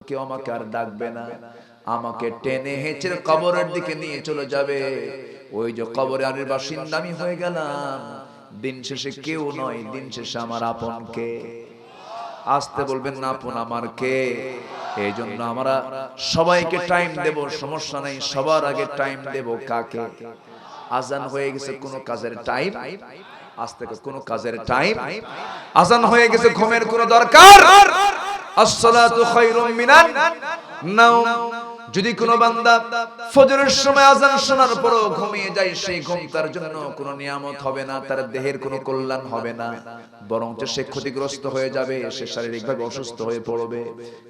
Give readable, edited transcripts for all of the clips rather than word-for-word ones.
কেউ আমাকে আর ডাকবে না, আমাকে টেনে হেঁচড়ে কবরের দিকে নিয়ে চলে যাবে। ওই যে কবরে আনের বাসিন্দা আমি হয়ে গেলাম। দিন শেষে কেউ নয়, দিন শেষে আমার আপন কে? আসতে বলবেন না, আপন আমার কে? এই জন্য আমরা সবাইকে টাইম দেব, সমস্যা নেই। সবার আগে টাইম দেব কাকে? আজান হয়ে গেছে, কোন কাজের টাইম? আস্তে কোন কাজের টাইম? আজান হয়ে গেছে, ঘুমের কোন দরকার? আসসালাতু খায়রুম মিনান নাওম। যদি কোনো বান্দা ফজরের সময় আজান শোনার পরও ঘুমিয়ে যায়, সেই ঘুম তার জন্য কোনো নিয়ামত হবে না, তার দেহের কোনো কল্যাণ হবে না, বরং সে ক্ষতিগ্রস্ত হয়ে যাবে, সে শারীরিকভাবে অসুস্থ হয়ে পড়বে।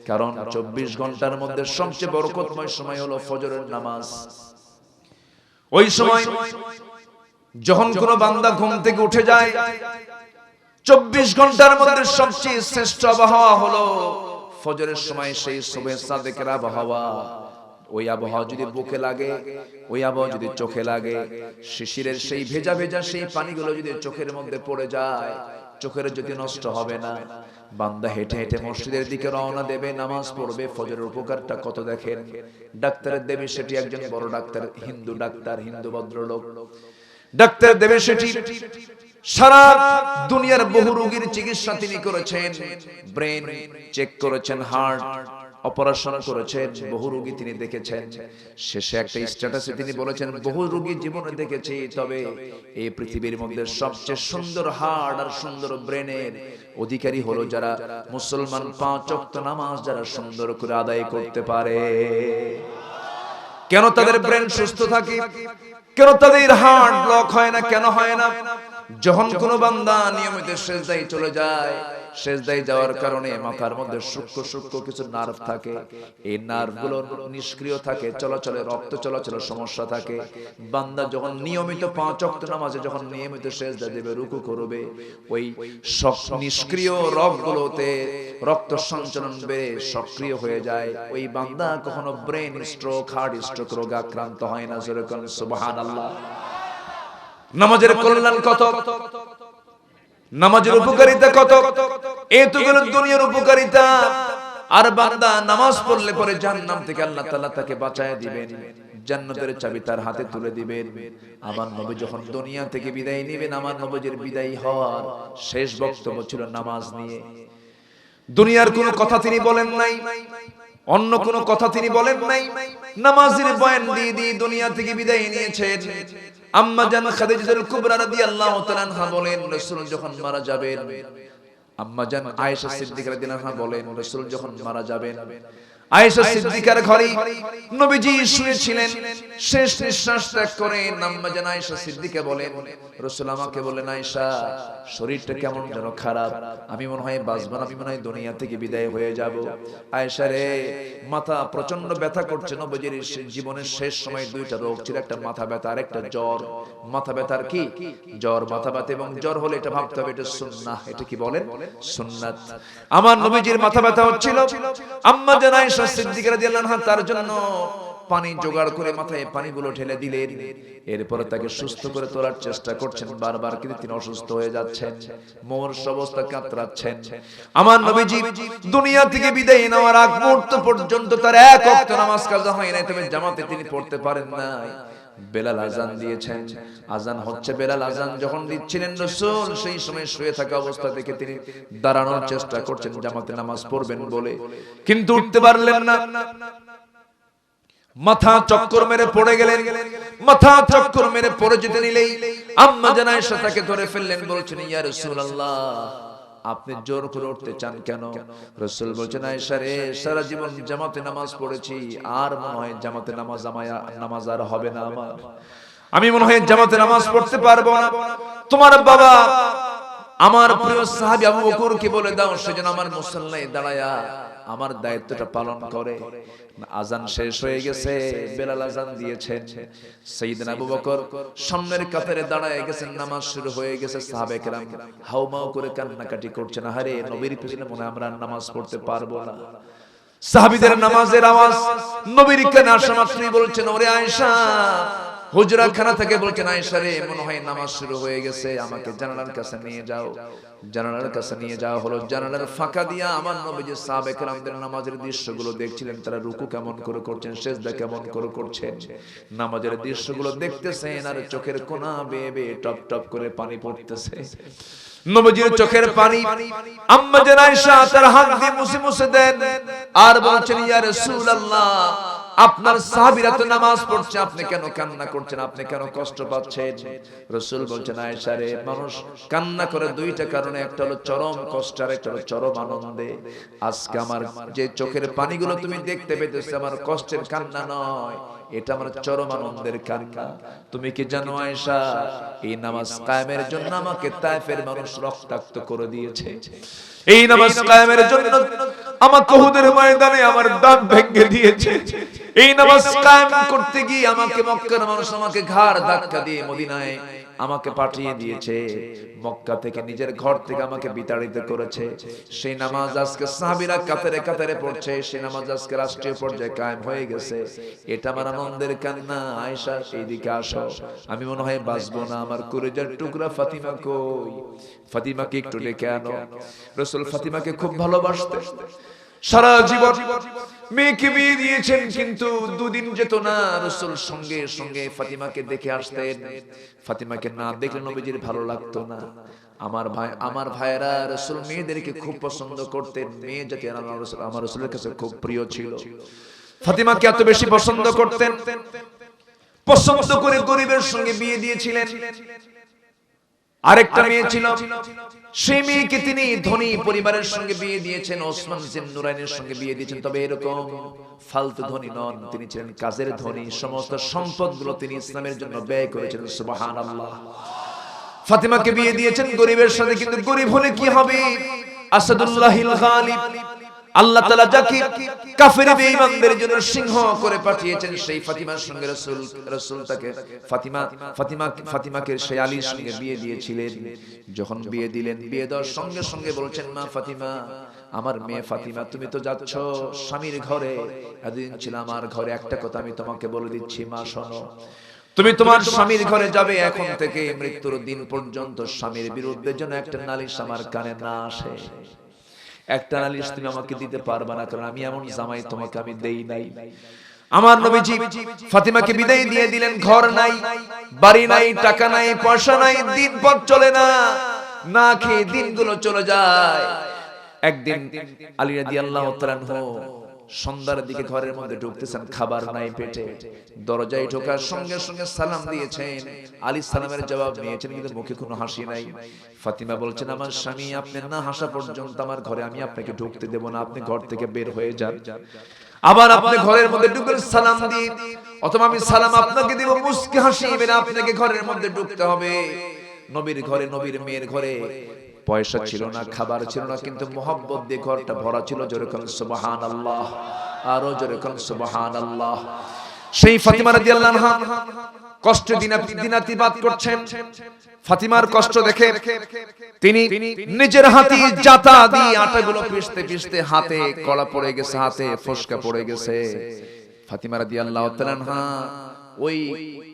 কারণ 24 ঘন্টার মধ্যে সবচেয়ে বরকতময় সময় হলো ফজরের নামাজ। ওই সময় যখন কোনো বান্দা ঘুম থেকে উঠে যায়, 24 ঘন্টার মধ্যে সবচেয়ে শ্রেষ্ঠ আবহাওয়া হলো ফজরের সময়, সেই সুবহে সাদেকের আবহাওয়া। ওই আবহাওয়া যদি বুকে লাগে, ওই আবহাওয়া যদি চোখে লাগে, শিশিরের সেই ভেজা ভেজা সেই পানিগুলো যদি চোখের মধ্যে পড়ে যায়, চোখের যদি নষ্ট হবে না। বান্দা হেঁটে হেঁটে মসজিদের দিকে রওনা দেবে, নামাজ পড়বে। ফজরের উপকারটা কত দেখেন। ডাক্তারের দেবে সেটি একজন বড় ডাক্তার, হিন্দু ডাক্তার, হিন্দু ভদ্রলোক। ডাক্তার দেবে সেটি সারা দুনিয়ার বহু রোগীর চিকিৎসা তিনি করেছেন, ব্রেন চেক করেছেন, হার্ট অপারেশন করেছেন, বহু রোগী তিনি দেখেছেন। শেষে একটা স্ট্যাটাসে তিনি বলেছেন, বহু রোগী জীবনে দেখেছি, তবে এই পৃথিবীর মধ্যে সবচেয়ে সুন্দর হার্ট আর সুন্দর ব্রেনের অধিকারী হলো যারা মুসলমান, 5 ওয়াক্ত নামাজ যারা সুন্দর করে আদায় করতে পারে। কেন তাদের ব্রেন সুস্থ থাকে? কেন তাদের হার্ট ব্লক হয় না? কেন হয় না? যখন কোন বান্দা নিয়মিত সেজদায় চলে যায়, সেজদায় যাওয়ার কারণে মাথার মধ্যে সূক্ষ্ম সূক্ষ্ম কিছু নার্ভ থাকে, এই নার্ভগুলো নিষ্ক্রিয় থাকে, চলাচলে রক্ত চলাচলের সমস্যা থাকে। বান্দা যখন নিয়মিত 5 ওয়াক্ত নামাজে যখন নিয়মিত সেজদা দেবে, রুকু করবে, ওই নিষ্ক্রিয় রগগুলোতে রক্ত সঞ্চালন বেড়ে সক্রিয় হয়ে যায়। ওই বান্দা কখনো ব্রেন স্ট্রোক, হার্ট স্ট্রোক রোগে আক্রান্ত হয় না। জোরে বলেন সুবহানাল্লাহ। নামাজের কল্যাণ কত, নামাজের উপকারিতা কত, এতগুলো দুনিয়ার উপকারিতা। আর বান্দা নামাজ পড়লে পরে জাহান্নাম থেকে আল্লাহ তাআলা তাকে বাঁচায় দিবেন, জান্নাতের চাবি তার হাতে তুলে দিবেন। আমার নবী যখন দুনিয়া থেকে বিদায় নেবেন, আমার নবীর বিদায় হওয়ার শেষ বক্তব্য ছিল নামাজ নিয়ে। দুনিয়ার কোনো কথা তিনি বলেন নাই, অন্য কোনো কথা তিনি বলেন নাই, নামাজের বয়ান দিয়ে দিয়ে দুনিয়া থেকে বিদায় নিয়েছেন। আম্মা জান খাদিজাতুল কুবরা রাদিয়াল্লাহু তাআলা আনহা বলেন, রাসূল যখন মারা যাবেন, আম্মা জান আয়েশা সিদ্দিকা রাদিয়াল্লাহু আনহা বলেন, রাসূল যখন মারা যাবেন, আয়েশা সিদ্দিকার ঘরে নবীজি শুয়েছিলেন, শেষ নিঃশ্বাস ত্যাগ করেন। আম্মা জান আয়েশা সিদ্দিকা বলেন, রাসূল আমাকে বলেন, আয়েশা শরীরটা কেমন যেন খারাপ, আমি মনে হয় বাঁচব না, আমি মনে হয় দুনিয়া থেকে বিদায় হয়ে যাব। আয়েশা রে, মাথা প্রচন্ড ব্যথা করছে। নবীজির জীবনের শেষ সময় 2টা রোগ ছিল, একটা মাথা ব্যথা আর একটা জ্বর। মাথা ব্যথার কি? জ্বর, মাথা ব্যথা এবং জ্বর হলে এটা ভাবতে হবে এটা সুন্নাহ। এটা কি বলেন? সুন্নাত। আমার নবীজির মাথা ব্যথা হচ্ছিল, আম্মা জান আয়েশা সিদ্দিকা রাদিয়াল্লাহু আনহা তার জন্য পানি জোগাড় করে মাথায় পানিগুলো ঢেলে দিলেন। এরপর তাকে সুস্থ করে তোলার চেষ্টা করছেন, বারবার কিন্তু তিনি অসুস্থ হয়ে যাচ্ছেন, মরস অবস্থা কাতরাচ্ছেন। আমার নবীজি দুনিয়া থেকে বিদায় নেওয়ার আগ মুহূর্ত পর্যন্ত তার 1 ওয়াক্ত নামাজ কাজা হয় নাই, তবে জামাতে তিনি পড়তে পারেন নাই। বেলাল আজান দিয়েছেন, আজান হচ্ছে, বেলাল আজান যখন দিচ্ছিলেন, রাসূল সেই সময় শুয়ে থাকা অবস্থা থেকে তিনি দাঁড়ানোর চেষ্টা করছেন জামাতে নামাজ পড়বেন বলে, কিন্তু উঠতে পারলেন না। মাথা চক্কর মেরে পড়ে গেলেন। মাথা চক্কর মেরে পড়ে যেতে নিলেই আম্মা জান আয়েশা তাকে ধরে ফেললেন, বলছেন, ইয়া রাসূলুল্লাহ, আপনি জোর করে উঠতে চান কেন? রাসূল বলছেন, আয়েশা রে, সারা জীবন জামাতে নামাজ পড়েছি, আর মনে হয় জামাতে নামাজ আর হবে না আমার, আমি মনে হয় জামাতে নামাজ পড়তে পারবো না। তোমার বাবা আমার প্রিয় সাহাবী আবু বকরকে বলে দাও, সে যেন আমার মুসল্লায় দাঁড়ায়া আমার দায়িত্বটা পালন করে। আজান শেষ হয়ে গেছে, বেলাল আজান দিয়েছেন, সাইয়েদনা আবু বকর সামনের কাতারে দাঁড়ায় গেছেন, নামাজ শুরু হয়ে গেছে। সাহাবায়ে কেরাম হাউমাউ করে কান্নাকাটি করছেন, আরে নবীর পিছনে মনে আমরা নামাজ পড়তে পারবো না। সাহাবীদের নামাজের আওয়াজ নবীর কানে আসা মাত্রই বলছেন, ওরে আয়েশা, হুজরা খানা থেকে বলছেন আয়েশা রে মনে হয় নামাজ শুরু হয়ে গেছে, আমাকে জানালার কাছে নিয়ে যাও। জানালার কাছে নিয়ে যাওয়া হলো। জানালার ফাঁকা দিয়া আমার নবীজি সাহাবায়ে কেরামদের নামাজের দৃশ্যগুলো দেখছিলেন, তারা রুকু কেমন করে করছেন, সিজদা কেমন করে করছেন, নামাজের দৃশ্যগুলো দেখতেছেন। আর চোখের কোনা বেয়ে বেয়ে টপ টপ করে পানি পড়তেছে। নবীজির চোখের পানি আম্মা জান আয়েশা তার হাত দিয়ে মুছে মুছে দেন আর বলছেন ইয়া রাসূলুল্লাহ, আপনার সাহাবীরা তো নামাজ পড়ছে, আপনি কেন কান্না করছেন, আপনি কেন কষ্ট পাচ্ছেন? রাসূল বলছেন আয়েশা রে, মানুষ কান্না করে দুইটা কারণে, একটা হলো চরম কষ্ট আর একটা হলো চরম আনন্দে। আজকে আমার যে চোখের পানিগুলো তুমি দেখতে পেতেছো আমার কষ্টের কান্না নয়, এটা আমার চরম আনন্দের কান্না। তুমি কি জানো আয়েশা, এই নামাজ কায়েমের জন্য আমাকে তায়েফের মানুষ রক্তাক্ত করে দিয়েছে। এই নামাজ কায়েমের জন্য আমাকে উহুদের ময়দানে আমার দাঁত ভেঙে দিয়েছে। এই নামাজ কায়েম করতে গিয়ে আমাকে মক্কার মানুষ আমাকে ঘাড় ধাক্কা দিয়ে মদিনায় আমাকে পাঠিয়ে দিয়েছে। মক্কা থেকে নিজের ঘর থেকে আমাকে বিতাড়িত করেছে। সেই নামাজ আজকে সাহাবীরা কাতারে কাতারে পড়ছে, সেই নামাজ আজকে রাষ্ট্রীয় পর্যায়ে কায়েম হয়ে গেছে। এটা আমার আনন্দের কান্না। আয়েশা এইদিকে আসো, আমি মনে হয় বাঁচবো না, আমার কলিজার টুকরা ফাতিমা কই? ফাতিমাকে একটু ডেকে আনো। রাসূল ফাতিমাকে খুব ভালোবাসতেন, সারা জীবন মেয়েকে বিয়ে দিয়েছেন, কিন্তু দুদিন যেত না রাসূল সঙ্গে সঙ্গে ফাতিমাকে দেখে আসতেন। ফাতিমাকে না দেখলে নবীজির ভালো লাগতো না। আমার ভাইয়েরা রাসূল মেয়েদেরকে খুব পছন্দ করতেন, মেয়ে জাতি আমার রাসূলের কাছে খুব প্রিয় ছিল। ফাতিমাকে এত বেশি পছন্দ করতেন, পছন্দ করে গরিবের সঙ্গে বিয়ে দিয়েছিলেন। আরেকটা মেয়ে ছিল, সেই মেয়েকে তিনি ধনী পরিবারের সঙ্গে বিয়ে দিয়েছেন, ওসমান জিন নুরাইনের সঙ্গে বিয়ে দিয়েছেন। তবে এরকম ফালতু ধনী নন, তিনি ছিলেন কাজের ধনী। সমস্ত সম্পদগুলো তিনি ইসলামের জন্য ব্যয় করেছেন। সুবহানাল্লাহ। ফাতিমাকে বিয়ে দিয়েছেন গরিবের সাথে, কিন্তু গরিব হলে কি হবে? আসাদুল্লাহিল গালিব, আল্লাহ তাআলা যাকে কাফের বেঈমানদের জন্য সিংহ করে পাঠিয়েছেন, সেই ফাতিমার সঙ্গে রাসূল তাকে ফাতিমাকে সেই আলীর সঙ্গে বিয়ে দিয়েছিলেন। যখন বিয়ে দিলেন, বিয়ে দেওয়ার সঙ্গে সঙ্গে বলছেন, মা ফাতিমা, আমার মেয়ে ফাতিমা, তুমি তো যাচ্ছ স্বামীর ঘরে, এতদিন ছিল আমার ঘরে। একটা কথা আমি তোমাকে বলে দিচ্ছি মা, শোনো, তুমি তোমার স্বামীর ঘরে যাবে, এখন থেকে মৃত্যুর দিন পর্যন্ত স্বামীর বিরুদ্ধে যেন একটা নালিশ আমার কানে না আসে। একটা নালিশ তুমি আমাকে দিতে পারবে না, কারণ আমি এমন জামাই তোমাকে আমি দেই নাই। আমার নবীজি ফাতিমাকে বিদায় দিয়ে দিলেন। ঘর নাই, বাড়ি নাই, টাকা নাই, পয়সা নাই, দিন পথ চলে না, না খেয়ে দিনগুলো চলে যায়। একদিন আলী রাদিয়াল্লাহু তাআলা সন্ধ্যার দিকে ঘরের মধ্যে ঢুকতেছেন, খাবার নাই পেটে। দরজায় ঢোকার সঙ্গে সঙ্গে সালাম দিয়েছেন, আলী সালামের জবাব নিয়েছেন, কিন্তু মুখে কোনো হাসি নাই। ফাতিমা বলছেন, আমার স্বামী, আপনি না হাসা পর্যন্ত আমার ঘরে আমি আপনাকে ঢুকতে দেব না, আপনি ঘর থেকে বের হয়ে যান। আবার আপনি ঘরের মধ্যে ঢুকবেন সালাম দিয়ে, অথবা আমি সালাম আপনাকে দেব, মুস্কি হাসি মেরে আপনাকে ঘরের মধ্যে ঢুকতে হবে। নবীর ঘরে, নবীর মেয়ের ঘরে পয়সা ছিল না, খাবার ছিল না, কিন্তু মোহাব্বত দিয়ে ঘরটা ভরা ছিল। জোরে বলেন সুবহানাল্লাহ, আরো জোরে বলেন সুবহানাল্লাহ। সেই ফাতিমা রাদিয়াল্লাহু আনহা কষ্টে দিনাতিপাত করছেন। ফাতিমার কষ্ট দেখে তিনি নিজের হাতে জাতা দিয়ে আটাগুলো পিষতে পিষতে হাতে কলা পড়ে গেছে, হাতে ফোসকা পড়ে গেছে। ফাতিমা রাদিয়াল্লাহু তাআলা আনহা ওই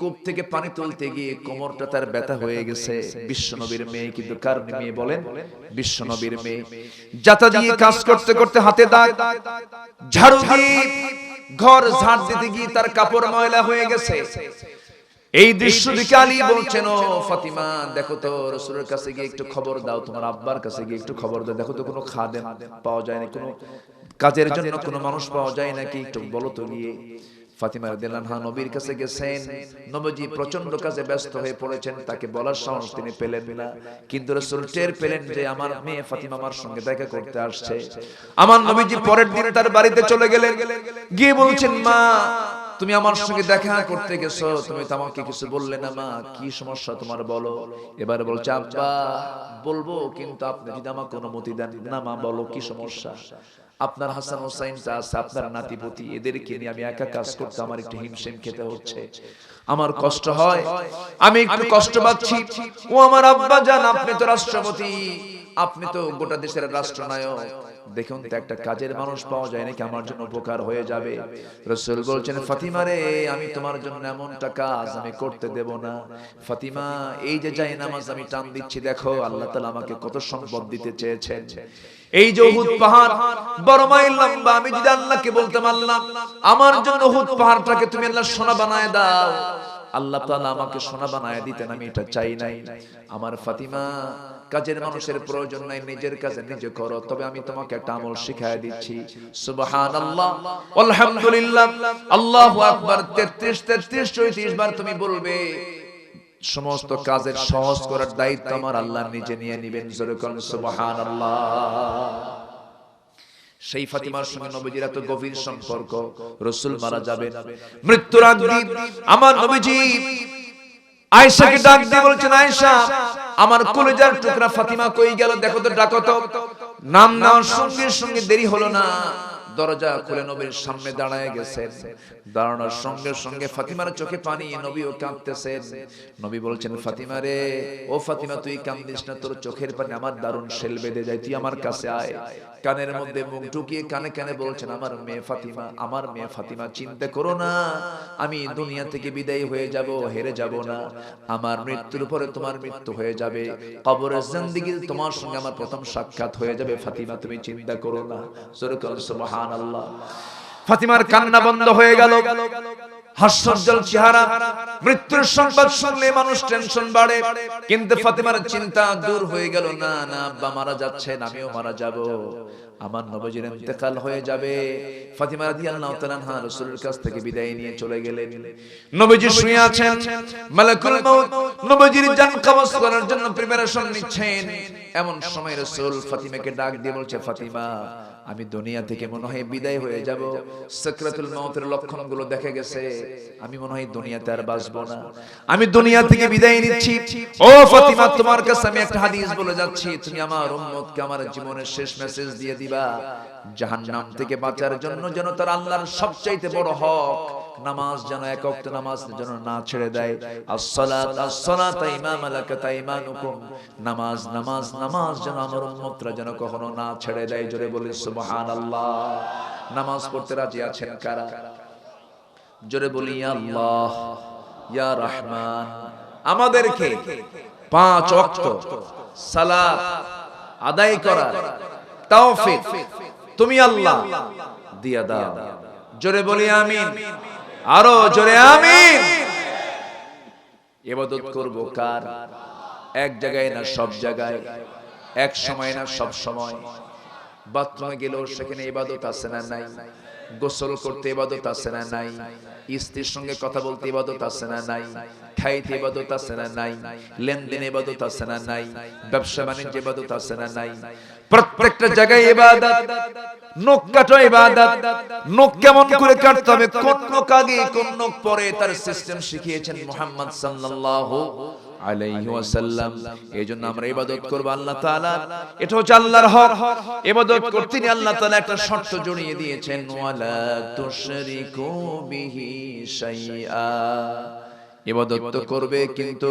কূপ থেকে পানি তুলতে গিয়ে কোমরটা তার ব্যথা হয়ে গেছে। বিশ্বনবীর মেয়ে, কিন্তু কার মেয়ে বলেন? বিশ্বনবীর মেয়ে। জাতা দিয়ে কাজ করতে করতে হাতে দাগ, ঝাড়ু দিয়ে ঘর ঝাড় দিতে গিয়ে তার কাপড় ময়লা হয়ে গেছে। এই দৃশ্য দেখে আলী বলছেন, ও ফাতিমা, দেখো তো রাসূলের কাছে গিয়ে একটু খবর দাও, তোমার আব্বার কাছে গিয়ে একটু খবর দাও, দেখো তো কোনো খাদেম পাওয়া যায় না, কোনো কাজের জন্য কোনো মানুষ পাওয়া যায় নাকি, একটু বলো তো গিয়ে। ফাতিমা রাদিয়াল্লাহু আনহা নবীর কাছে গেছেন। নবীজি প্রচন্ড কাজে ব্যস্ত হয়ে পড়েছেন, তাকে বলার সাহস তিনি পেলেন না। কিন্তু রাসূল টের পেলেন যে আমার মেয়ে ফাতিমা আমার সঙ্গে দেখা করতে আসছে। আমার নবীজি পরের দিন তার বাড়িতে চলে গেলেন, গিয়ে বলছেন, মা, তুমি আমার সঙ্গে দেখা করতে গেছো, তুমি তো আমাকে কিছু বললে না, মা, কি সমস্যা তোমার বলো। এবার বলছে, আব্বা, বলবো, কিন্তু আপনি যদি আমাকে অনুমতি দেন। না মা, বলো কি সমস্যা। আপনার হাসান হোসাইন আছে, আপনার নাতিপতি, এদেরকে নিয়ে আমি একা কাজ করতে আমার একটু হিমশিম খেতে হচ্ছে, আমার কষ্ট হয়, আমি একটু কষ্ট পাচ্ছি। ও আমার আব্বা জান, আপনি তো রাষ্ট্রপতি, আপনি তো গোটা দেশের রাষ্ট্রনায়ক, দেখুন তো একটা কাজের মানুষ পাওয়া যায় নাকি আমার জন্য উপকার হয়ে যাবে। রাসূল বলছেন ফাতিমা রে, আমি তোমার জন্য এমনটা কাজ আমি করতে দেব না। ফাতিমা, এই যে যাই নামাজ আমি টান দিচ্ছি, দেখো আল্লাহ তাআলা আমাকে কত সম্পদ দিতে চেয়েছেন। এই যে উহুদ পাহাড় বড় মাইল লম্বা, আমি যদি আল্লাহকে বলতাম আল্লাহ আমার জন্য উহুদ পাহাড়টাকে তুমি আল্লাহ সোনা বানায় দাও, আল্লাহ তাআলা আমাকে সোনা বানায় দিতেন, আমি এটা চাই নাই। আমার ফাতিমা, কাজের মানুষের প্রয়োজন নাই, নিজের কাজে নিজে করো। তবে আমি তোমাকে একটা আমল শিখায় দিচ্ছি, সুবহানাল্লাহ আলহামদুলিল্লাহ আল্লাহু আকবার 33 বার তুমি বলবে। সমস্ত কাজের সহজ করার দায়িত্ব আমার আল্লাহ নিজে নিয়ে নেবেন। জোরে বলুন সুবহানাল্লাহ। সেই ফাতিমার সঙ্গে নবীজির এত গভীর সম্পর্ক, রাসূল মারা যাবেন, মৃত্যুর আগ দিন আমার নবীজি আয়েশাকে ডাক দিয়ে বলছেন, আয়েশা আমার কলিজার টুকরা ফাতিমা কই গেল, দেখো তো, ডাকো তো। নাম নেওয়ার সঙ্গে সঙ্গে দেরি হলো না, দরজা খুলে নবীর সামনে দাঁড়ায় গেছেন। দাঁড়ানোর সঙ্গে সঙ্গে ফাতিমার চোখে পানি, নবীও কাঁদতেছেন। নবী বলছেন, ফাতিমা রে, ও ফাতিমা তুই কাঁদিস না, তোর চোখের পানি আমার দারুণ শেল বেঁধে যায়, তুই আমার কাছে আয়। কানের মধ্যে মুখ ঢুকিয়ে কানে কানে বলছেন, আমার মেয়ে ফাতিমা, আমার মেয়ে ফাতিমা, চিন্তা করো না, আমি দুনিয়া থেকে বিদায় হয়ে যাব, হেরে যাব না। আমার মৃত্যুর পরে তোমার মৃত্যু হয়ে যাবে, কবরের জিন্দেগি তোমার সঙ্গে আমার প্রথম সাক্ষাৎ হয়ে যাবে। ফাতিমা তুমি চিন্তা করো না। সুবহানাল্লাহ। ফাতিমার কান্না বন্ধ হয়ে গেল, হাস্যোজ্জ্বল চেহারা। মৃত্যুর সংবাদ শুনলে মানুষ টেনশন বাড়ে, কিন্তু ফাতিমার চিন্তা দূর হয়ে গেল। না না, আব্বা মারা যাচ্ছেন, আমিও মারা যাব, আমার নবীজির ইন্তেকাল হয়ে যাবে। ফাতিমা রাদিয়াল্লাহু তাআলা আনহা রাসূলের কাছ থেকে বিদায় নিয়ে চলে গেলেন। নবীজি শুয়ে আছেন, মালাকুল মউত নবীজির জান কবজ করার জন্য প্রিপারেশন নিচ্ছেন। এমন সময় রাসূল ফাতিমাকে ডাক দিয়ে বলছে, ফাতিমা আমি দুনিয়া থেকে মনে হয় বিদায় হয়ে যাব, সাকরাতুল মউতের লক্ষণগুলো দেখে গেছে, আমি মনে হয় দুনিয়াতে আর বাঁচবো না, আমি দুনিয়া থেকে বিদায় নিচ্ছি। ও ফাতিমা, তোমার কাছে আমি একটা হাদিস বলে যাচ্ছি, তুমি আমার উম্মতকে আমার জীবনের শেষ মেসেজ দিয়ে দিবা, জাহান্নাম থেকে বাঁচার জন্য যেন তার আল্লাহর সবচাইতে বড় হক নামাজ যেন এক ওয়াক্ত নামাজ যেন না ছেড়ে দেয়। আসসালাত আসসালাত ইমামা লাকা তাইমানুকুম, নামাজ নামাজ নামাজ যেন আমার উম্মতরা যেন কখনো না ছেড়ে দেয়। জোরে বলি সুবহানাল্লাহ। নামাজ পড়তে রাজি আছেন কারা? জোরে বলি ইয়া আল্লাহ ইয়া রহমান। আমাদেরকে 5 ওয়াক্ত সালাত আদায় করা তৌফিক তুমি আল্লাহ দিয়া দাও। জোরে বলি আমিন, আরো জোরে আমিন। ইবাদত করব কার? এক জায়গায় না সব জায়গায়, এক সময় না সব সময়। বাথরুমে গেলেও সেখানে ইবাদত আছে না নাই? গোসল করতে ইবাদত আছে না নাই? স্ত্রীর সঙ্গে কথা বলতে ইবাদত আছে না নাই? খাইতে ইবাদত আছে না নাই? লেনদেনে ইবাদত আছে না নাই? ব্যবসা বাণিজ্যে ইবাদত আছে না নাই? প্রত্যেকটা জায়গায় ইবাদত। নখ কাটা ইবাদত। নখ কেমন করে কাটতে হবে, কোন নখ আগে কোন নখ পরে, তার সিস্টেম শিখিয়েছেন মুহাম্মদ সাল্লাল্লাহু আলাইহি ওয়াসাল্লাম। এইজন্য আমরা ইবাদত করব আল্লাহ তাআলা, এটা হচ্ছে আল্লাহর হক। ইবাদত করতে নিয়ে আল্লাহ তাআলা একটা শর্ত জড়িয়ে দিয়েছেন, ওয়ালা তুশরিকু বিহি শাইআ। ইবাদত তো করবে, কিন্তু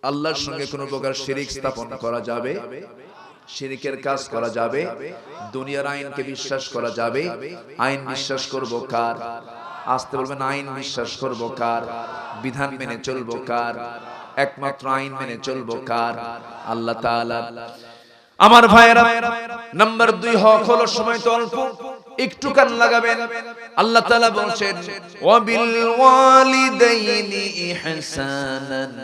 আল্লাহর সঙ্গে কোনো প্রকার শিরিক স্থাপন করা যাবে, শিরিকের কাজ করা যাবে, দুনিয়ার আইনকে বিশ্বাস করা যাবে। আইন বিশ্বাস করব কার? আসতে বলবেন, আইন বিশ্বাস করব কার? বিধান মেনে চলবো কার? একমাত্র আইন মেনে চলবো কার? আল্লাহ তাআলা। আমার ভাইয়েরা, নাম্বার 2 হক হলো, সময় তো অল্প, একটু কান লাগাবেন। আল্লাহ তাআলা বলছেন, ওয়া বিল ওয়ালিদাইনি ইহসানান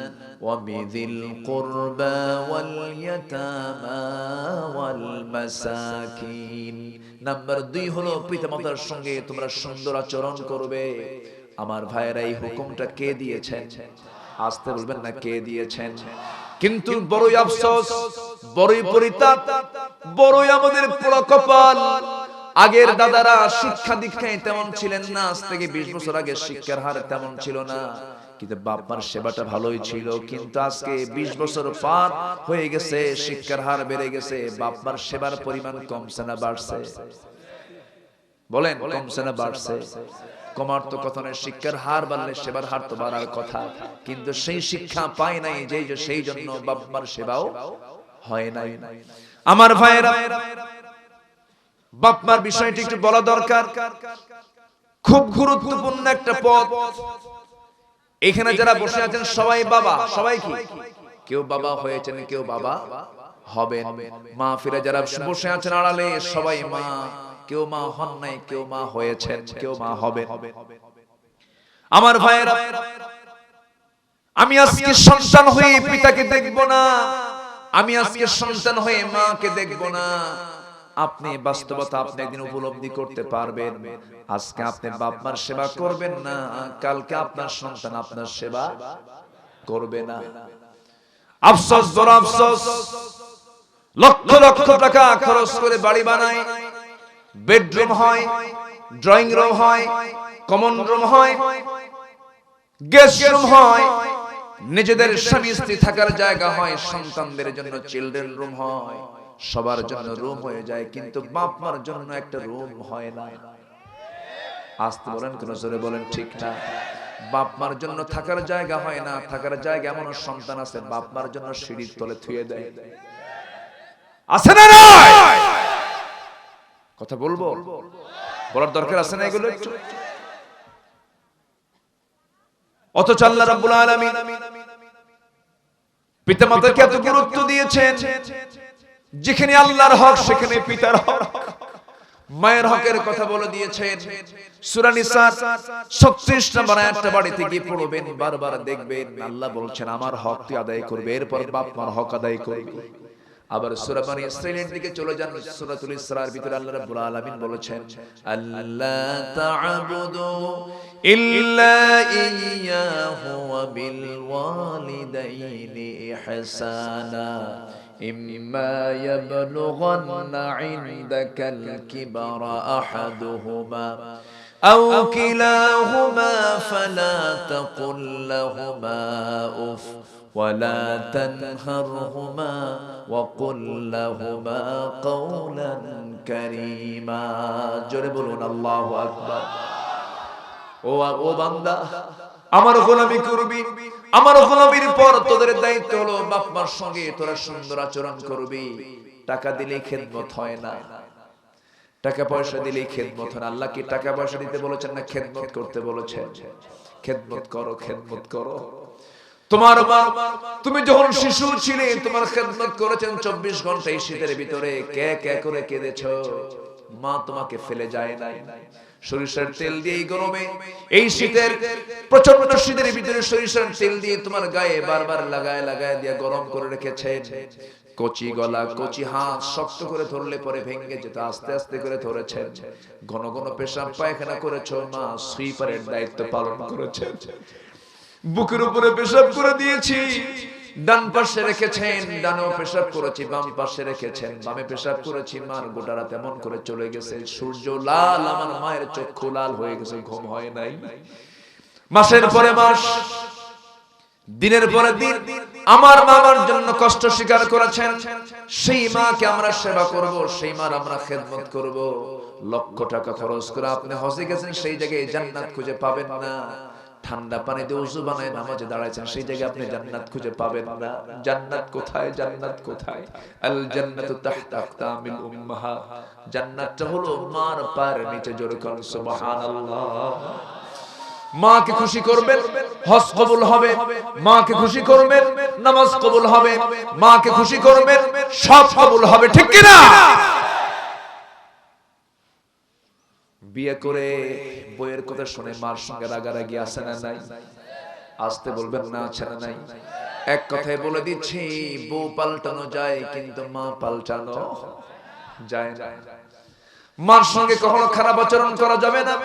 ওয়া বিযিল কুরবা ওয়াল ইয়াতামা ওয়াল মাসাকিন। নাম্বার 2 হলো, পিতামাতার সঙ্গে তোমরা সুন্দর আচরণ করবে। আমার ভাইয়েরা, এই হুকুমটা কে দিয়েছেন? আসতে বলবেন না কে দিয়েছেন। কিন্তু বড়ই আফসোস, বড়ই পরিতাপ, বড়ই আমাদের পোড়া কপাল। আগের দাদারা শিক্ষা দীক্ষায় তেমন ছিলেন না, আজ থেকে 20 বছর আগে শিক্ষার হার তেমন ছিল না, কিন্তু বাপমার সেবাটা ভালোই ছিল। কিন্তু আজকে 20 বছর পার হয়ে গেছে, শিক্ষার হার বেড়ে গেছে, বাপমার সেবার পরিমাণ কমছে না বাড়ছে? বলেন, কমছে না বাড়ছে? কমার তো কথা নয়, শিক্ষার হার বাড়লে সেবার হার তো বাড়ার কথা, কিন্তু সেই শিক্ষা পায় নাই, যে সেই জন্য বাপমার সেবাও হয় নাই। আমার ভাইয়েরা, বাপ মার বিষয়টি একটু বলা দরকার, খুব গুরুত্বপূর্ণ একটা পদ। এখানে যারা বসে আছেন সবাই বাবা, সবাই কি? কেউ বাবা হয়েছেন, কেউ বাবা হবেন। মাহফিলে যারা বসে আছেন আড়ালে সবাই মা, কেউ মা হন নাই, কেউ মা হয়েছেন, কেউ মা হবেন। আমার ভাইয়েরা, আমি আজকে সন্তান হয়ে পিতাকে দেখব না, আমি আজকে সন্তান হয়ে মাকে দেখব না। আপনি বাস্তবতা আপনি একদিন উপলব্ধি করতে পারবেন। আজকে আপনি বাপ মার সেবা করবেন না, কালকে আপনার সন্তান আপনার সেবা করবে না। আফসোস, বড় আফসোস। লক্ষ লক্ষ টাকা খরচ করে বাড়ি বানায়, বেডরুম হয়, ড্রয়িং রুম হয়, কমন রুম হয়, গেস্ট রুম হয়, নিজেদের স্বামী স্ত্রী থাকার জায়গা হয়, সন্তানদের জন্য চিলড্রেন রুম হয়, সবার জন্য রুম হয়ে যায়, কিন্তু বাপ মার জন্য একটা রুম হয় না। আসতে বলেন, কোন জোরে বলেন ঠিক না? বাপ মার জন্য থাকার জায়গা হয় না। থাকার জায়গা এমন সন্তান আছে বাপ মার জন্য সিঁড়ির তলে থুয়ে দেয়। আছে না? কথা বলবো, বলার দরকার আছে না এগুলো একটু? অথচ আল্লাহ রাব্বুল আলামিন পিতামাতাকে এত গুরুত্ব দিয়েছেন, যেখানে আল্লাহর হক সেখানে পিতার হক, মায়ের হকের কথা বলে দিয়েছেন। সূরা নিসা 36 নম্বর আয়াতটা বাড়িতে গিয়ে পড়বেন, বারবার দেখবেন আল্লাহ বলছেন আমার হক তুই আদায় করবে, এরপর বাপ মার হক আদায় করবে। আবার সূরা বনী ইসরাঈলের দিকে চলে যান, সূরাতুল ইসরার ভিতরে আল্লাহ রাব্বুল আলামিন বলেছেন আল্লা তা'বুদু ইল্লা ইয়্যাহু ওয়া বিল ওয়ালিদাইনি ইহসানা ইম্মা ইয়াবলুগান্না ইনদাকাল কিবারা আহাদুহুমা আও কিলাহুমা ফালা তাকুল লাহুমা উফ ولا تنهرهما وقل لهما قولا كريما জোরে বলুন আল্লাহু আকবার। ও বান্দা, আমার গোলামি করবি, আমার গোলামির পর তোদের দায়িত্ব হলো বাপ মার সঙ্গে তোরা সুন্দর আচরণ করবি। টাকা দিলেই খেদমত হয় না, টাকা পয়সা দিলেই খেদমত হয় না। আল্লাহ কি টাকা পয়সা দিতে বলেছেন না খেদমত করতে বলেছেন? খেদমত করো, খেদমত করো। তোমার মা, তুমি যখন শিশু ছিলে তোমার খেদমত করেছেন 24 ঘন্টা এই শীতের ভিতরে, কে কে করে কেঁদেছো। মা তোমাকে ফেলে যায় নাই। সরিষার তেল দিয়ে এই গরমে, এই শীতের প্রচন্ড শীতের ভিতরে সরিষার তেল দিয়ে তোমার গায়ে বারবার লাগায় লাগায় দিয়ে গরম করে রেখেছেন। কচি গলা, কচি হাত, শক্ত করে ধরলে পরে ভেঙে যেত, আস্তে আস্তে করে ধরেছেন। ঘন ঘন পেশাব পায়খানা করেছো, মা সুইপারের দায়িত্ব পালন করেছেন। বুকের উপরে পেশাব করে দিয়েছি, ডান পাশে রেখেছেন, ডানেও পেশাব করেছি, বাম পাশে রেখেছেন, বামে পেশাব করেছি। মার গোটা রাত এমন করে চলে গেছে, সূর্য লাল, আমার মায়ের চক্ষু লাল হয়ে গেছে, ঘুম হয় নাই। মাসের পরে মাস, দিনের পরে দিন আমার মামার জন্য কষ্ট স্বীকার করেছেন। সেই মাকে আমরা সেবা করব, সেই মার আমরা খেদমত করব। লক্ষ টাকা খরচ করে আপনি হজে গেছেন, সেই জায়গায় জান্নাত খুঁজে পাবেন না। ঠান্ডা পানিতে ওযু বানায় নামাজে দাঁড়াইছেন, সেই জায়গায় আপনি জান্নাত খুঁজে পাবেন না। জান্নাত কোথায়? জান্নাত কোথায়? আল জান্নাতু তাহতা আকতামিল উম্মাহাত। জান্নাতটা হলো মার পায়ের নিচে। জোরে করুন সুবহানাল্লাহ। মাকে খুশি করবেন, হজ কবুল হবে। মাকে খুশি করবেন, নামাজ কবুল হবে। মাকে খুশি করবেন, সব কবুল হবে। ঠিক কি না? বিয়ে করে বইয়ের কথা শুনে মার সঙ্গে রাগারাগি আছে না নাই? আসতে বলবেন না, আছে না নাই? এক কথায় বলে দিচ্ছি, বউ পাল্টানো যায় কিন্তু মা পাল্টানো যায় না। মার সঙ্গে কখনো খারাপ আচরণ করা যাবে না।